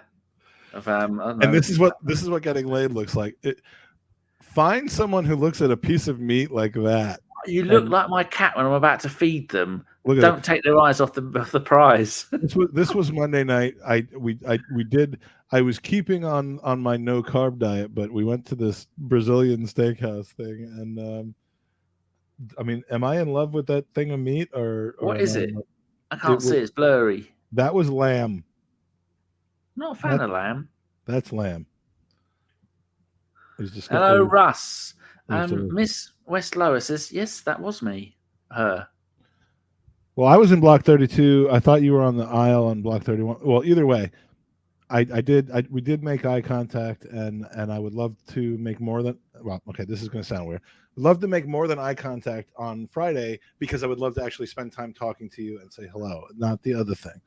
don't know. And this is what getting laid looks like. Find someone who looks at a piece of meat like that. You look like my cat when I'm about to feed them. Look at Don't take their eyes off the prize. This was Monday night. I was keeping on my no carb diet, but we went to this Brazilian steakhouse thing, and I mean, am I in love with that thing of meat or What is it? I can't see. It's blurry. That was lamb. Not a fan of lamb. That's lamb. Hello, Russ. Miss West Lower says, "Yes, that was me." Her. Well, I was in block 32. I thought you were on the aisle on block 31. Well, either way, we did make eye contact, and I would love to make more than. Well, okay, this is going to sound weird. I'd love to make more than eye contact on Friday because I would love to actually spend time talking to you and say hello, not the other thing.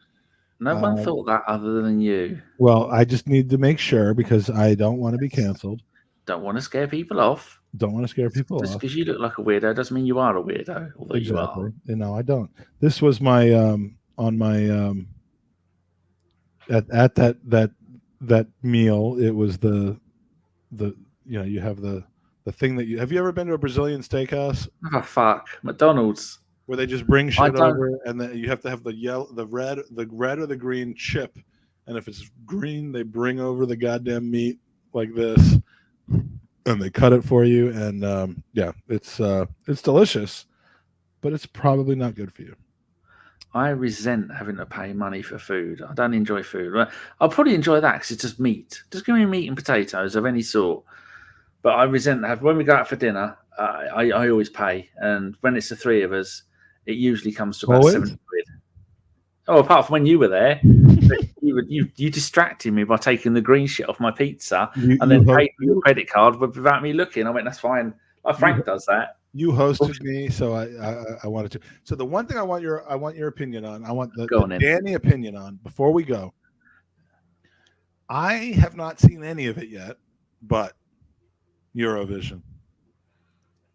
No one thought that other than you. Well, I just need to make sure because I don't want to be canceled. Don't want to scare people off. Don't want to scare people Just off. because you look like a weirdo doesn't mean you are a weirdo. Although Exactly. you are. No, I don't. This was my on my at that meal. It was the you have the thing that have you ever been to a Brazilian steakhouse? Oh fuck, McDonald's. Where they just bring shit over, and then you have to have the red or the green chip, and if it's green, they bring over the goddamn meat like this, and they cut it for you, and it's delicious, but it's probably not good for you. I resent having to pay money for food. I don't enjoy food. I'll probably enjoy that because it's just meat. Just give me meat and potatoes of any sort. But I resent when we go out for dinner. I always pay, and when it's the 3 of us, it usually comes to about 70 quid. Oh, apart from when you were there, you distracted me by taking the green shit off my pizza and then paid for your credit card without me looking. I went, "That's fine." Like Frank does that. You hosted me, so I wanted to. So the one thing I want your opinion on. I want the Danny opinion on before we go. I have not seen any of it yet, but Eurovision.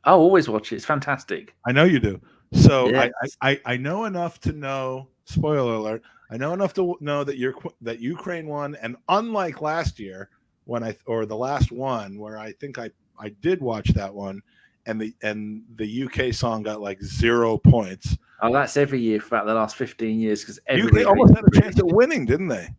I'll always watch it. It's fantastic. I know you do. So yes. I know enough to know. Spoiler alert! I know enough to know that Ukraine won, and unlike last year or the last one where I think I did watch that one, and the UK song got like 0 points. Oh, that's every year for about the last 15 years because UK almost had a chance at winning, didn't they?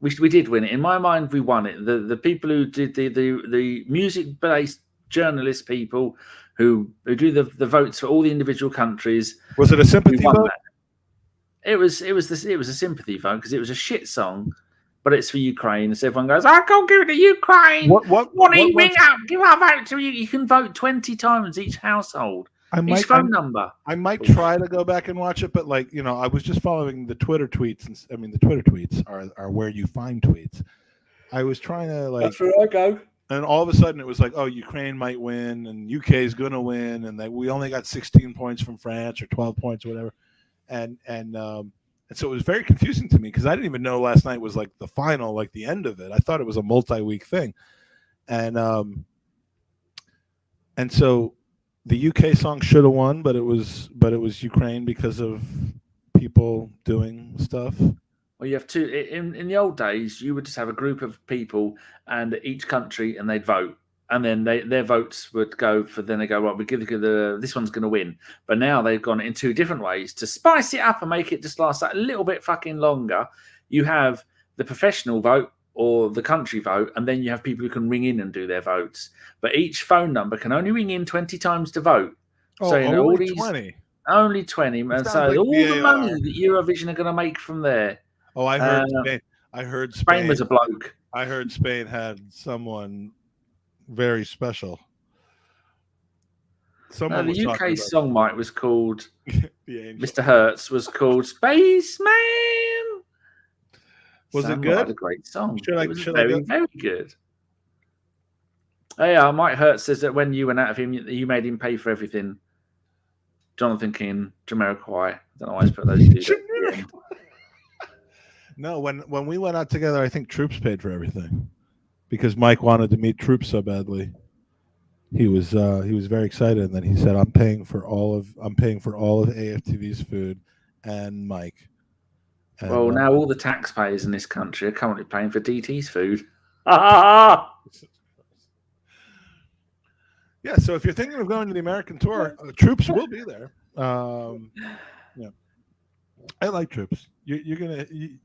We did win it. In my mind, we won it. The people who did the music-based journalist people who do the votes for all the individual countries. Was it a sympathy vote? It was a sympathy vote because it was a shit song, but it's for Ukraine. So everyone goes, "I can't give it to Ukraine." What evening up? Give our vote to you. You can vote 20 times each household. Each phone number. I might try to go back and watch it, but I was just following the Twitter tweets, and the Twitter tweets are where you find tweets. I was trying to That's where I go. And all of a sudden it was like, oh, Ukraine might win, and UK is going to win, and we only got 16 points from France or 12 points or whatever, and so it was very confusing to me because I didn't even know last night was like the final, like the end of it. I thought it was a multi-week thing, and so. The UK song should have won, but it was Ukraine because of people doing stuff. Well, you have two. In the old days, you would just have a group of people and each country, and they'd vote, and then their votes would go for. Then they go, right, we give this one's going to win. But now they've gone in 2 different ways to spice it up and make it just last that a little bit fucking longer. You have the professional vote or the country vote, and then you have people who can ring in and do their votes. But each phone number can only ring in 20 times to vote. Oh, so all only these 20. only 20, and so like all VAR. the money that Eurovision are going to make from there. Oh, I heard Spain. I heard Spain was a bloke. I heard Spain had someone very special. Someone The UK song, Mike, was called Mr. Hertz was called Spaceman. Was it good? Like a great song. It was very good. Oh, yeah, Mike Hertz says that when you went out of him, you made him pay for everything. Jonathan King, Jamiroquai. I don't know why I put those two. No, when we went out together, I think Troops paid for everything because Mike wanted to meet Troops so badly. He was very excited, and then he said, "I'm paying for all of AFTV's food and Mike." And, well, now all the taxpayers in this country are currently paying for DT's food. Yeah, so if you're thinking of going to the American tour, Troops will be there. Yeah, I like Troops. You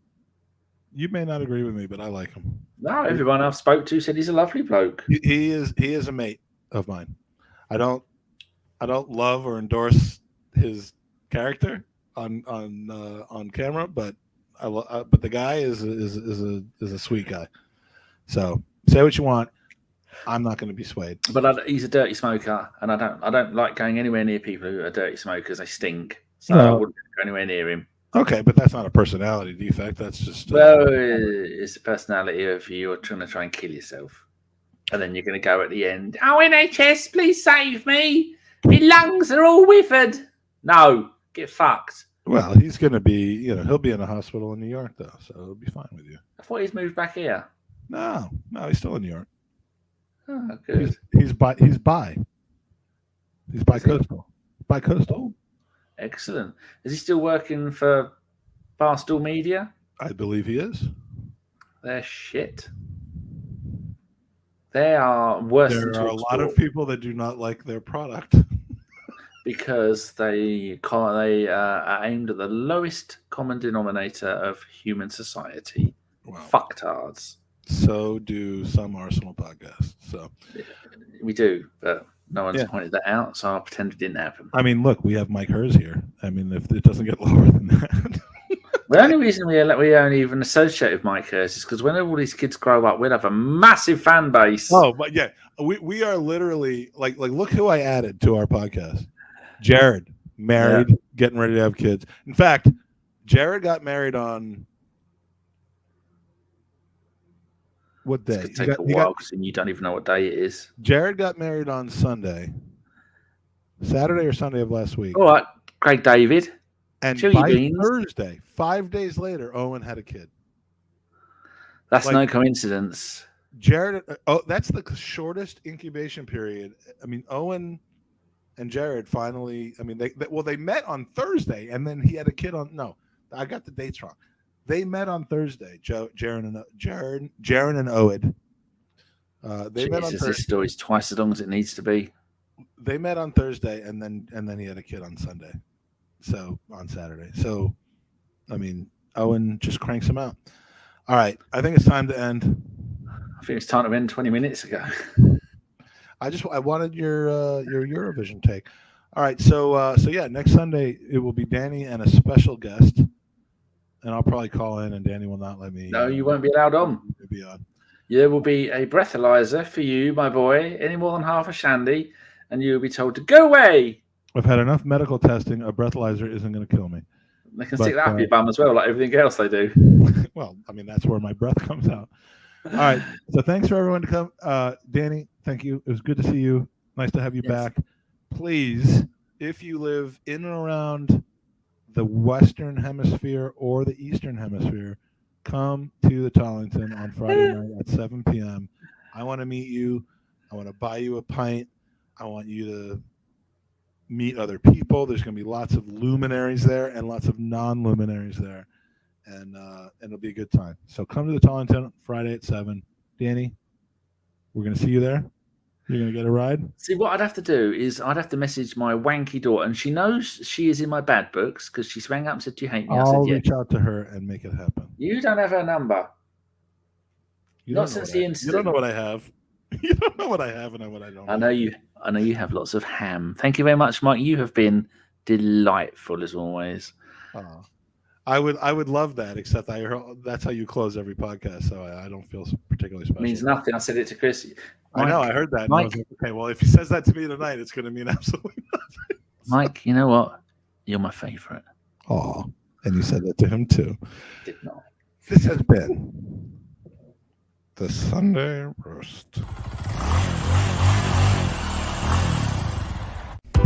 may not agree with me, but I like him. No, everyone I've spoke to said he's a lovely bloke. He is a mate of mine. I don't love or endorse his character on camera, but but the guy is a sweet guy. So say what you want. I'm not going to be swayed. But he's a dirty smoker, and I don't like going anywhere near people who are dirty smokers. They stink, so No. I wouldn't go anywhere near him. Okay, but that's not a personality defect. That's just well, it's a personality of you're trying to try and kill yourself, and then you're going to go at the end. Oh, NHS, please save me! My lungs are all withered. No, get fucked. Well, he's going to be, he'll be in a hospital in New York though, so he'll be fine with you. I thought he's moved back here. No, he's still in New York. Oh, good. He's bi-coastal. Bi-coastal. Excellent. Is he still working for Barstool Media? I believe he is. They're shit. They are worse than There are a lot of people that do not like their product. Because they are aimed at the lowest common denominator of human society. Wow. Fucktards. So do some Arsenal podcasts. So we do, but no one's pointed that out, so I'll pretend it didn't happen. I mean, look, we have Mike Hers here. I mean, if it doesn't get lower than that. The only reason we only even associate with Mike Hers is because whenever all these kids grow up, we'll have a massive fan base. Oh, but yeah, we are literally like look who I added to our podcast. Jared, married, getting ready to have kids. In fact, Jared got married on what day? It's going to take a while because you don't even know what day it is. Jared got married on Sunday, Saturday or Sunday of last week. All right, Craig David. And Chili by beans. Thursday, 5 days later, Owen had a kid. That's no coincidence. Jared, that's the shortest incubation period. I mean, Owen and Jared finally. I mean, they met on Thursday, and then he had a kid on. No, I got the dates wrong. They met on Thursday. Jared and Owen. They met on Thursday. This story's twice as long as it needs to be. They met on Thursday, and then he had a kid on Sunday. So on Saturday. So, I mean, Owen just cranks him out. All right, I think it's time to end. I think it's time to end 20 minutes ago. I wanted your Eurovision take. All right, so yeah, next Sunday it will be Danny and a special guest, and I'll probably call in, and Danny will not let me. No, you won't be allowed on. Be on. There will be a breathalyzer for you, my boy. Any more than half a shandy, and you'll be told to go away. I've had enough medical testing. A breathalyzer isn't going to kill me. They can stick that up your bum as well, like everything else they do. Well, I mean, that's where my breath comes out. All right. So thanks for everyone to come. Danny, thank you. It was good to see you. Nice to have you back. Please, if you live in and around the Western Hemisphere or the Eastern Hemisphere, come to the Tollington on Friday night at 7 p.m. I want to meet you. I want to buy you a pint. I want you to meet other people. There's going to be lots of luminaries there and lots of non-luminaries there, and it'll be a good time. So come to the Tollington Friday at 7. Danny, we're going to see you there. You're going to get a ride? See, what I'd have to do is I'd have to message my wanky daughter, and she knows she is in my bad books because she rang up and said, "Do you hate me?" I'll I said, reach out to her and make it happen. You don't have her number. You Not don't know since what the I- incident. You don't know what I have. You don't know what I have and what I don't. I know you have lots of ham. Thank you very much, Mike. You have been delightful as always. Oh. I would love that, except that's how you close every podcast, so I don't feel particularly special. It means nothing. I said it to Chris. I know, I heard that. And I was Mike, like, okay, well, if he says that to me tonight, it's going to mean absolutely nothing. Mike, you know what? You're my favorite. Oh, and you said that to him too. Did not. This has been the Sunday Roast.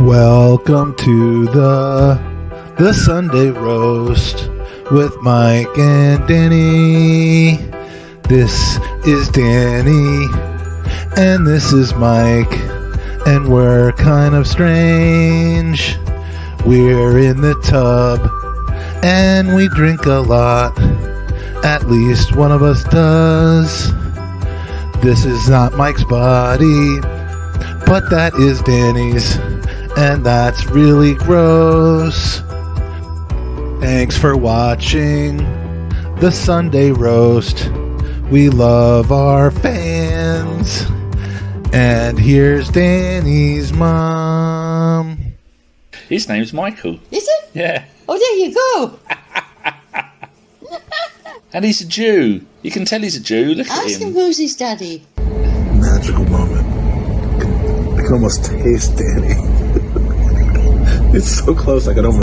Welcome to the Sunday Roast with Mike and Danny. This is Danny and this is Mike, and we're kind of strange. We're in the tub and we drink a lot. At least one of us does. This is not Mike's body, but that is Danny's, and that's really gross. Thanks for watching the Sunday Roast. We love our fans. And here's Danny's mom. His name's Michael. Is it? Yeah. Oh, there you go. And he's a Jew. You can tell he's a Jew. Look at Ask him him. who's his daddy. Magical moment. I can almost taste Danny. It's so close I can almost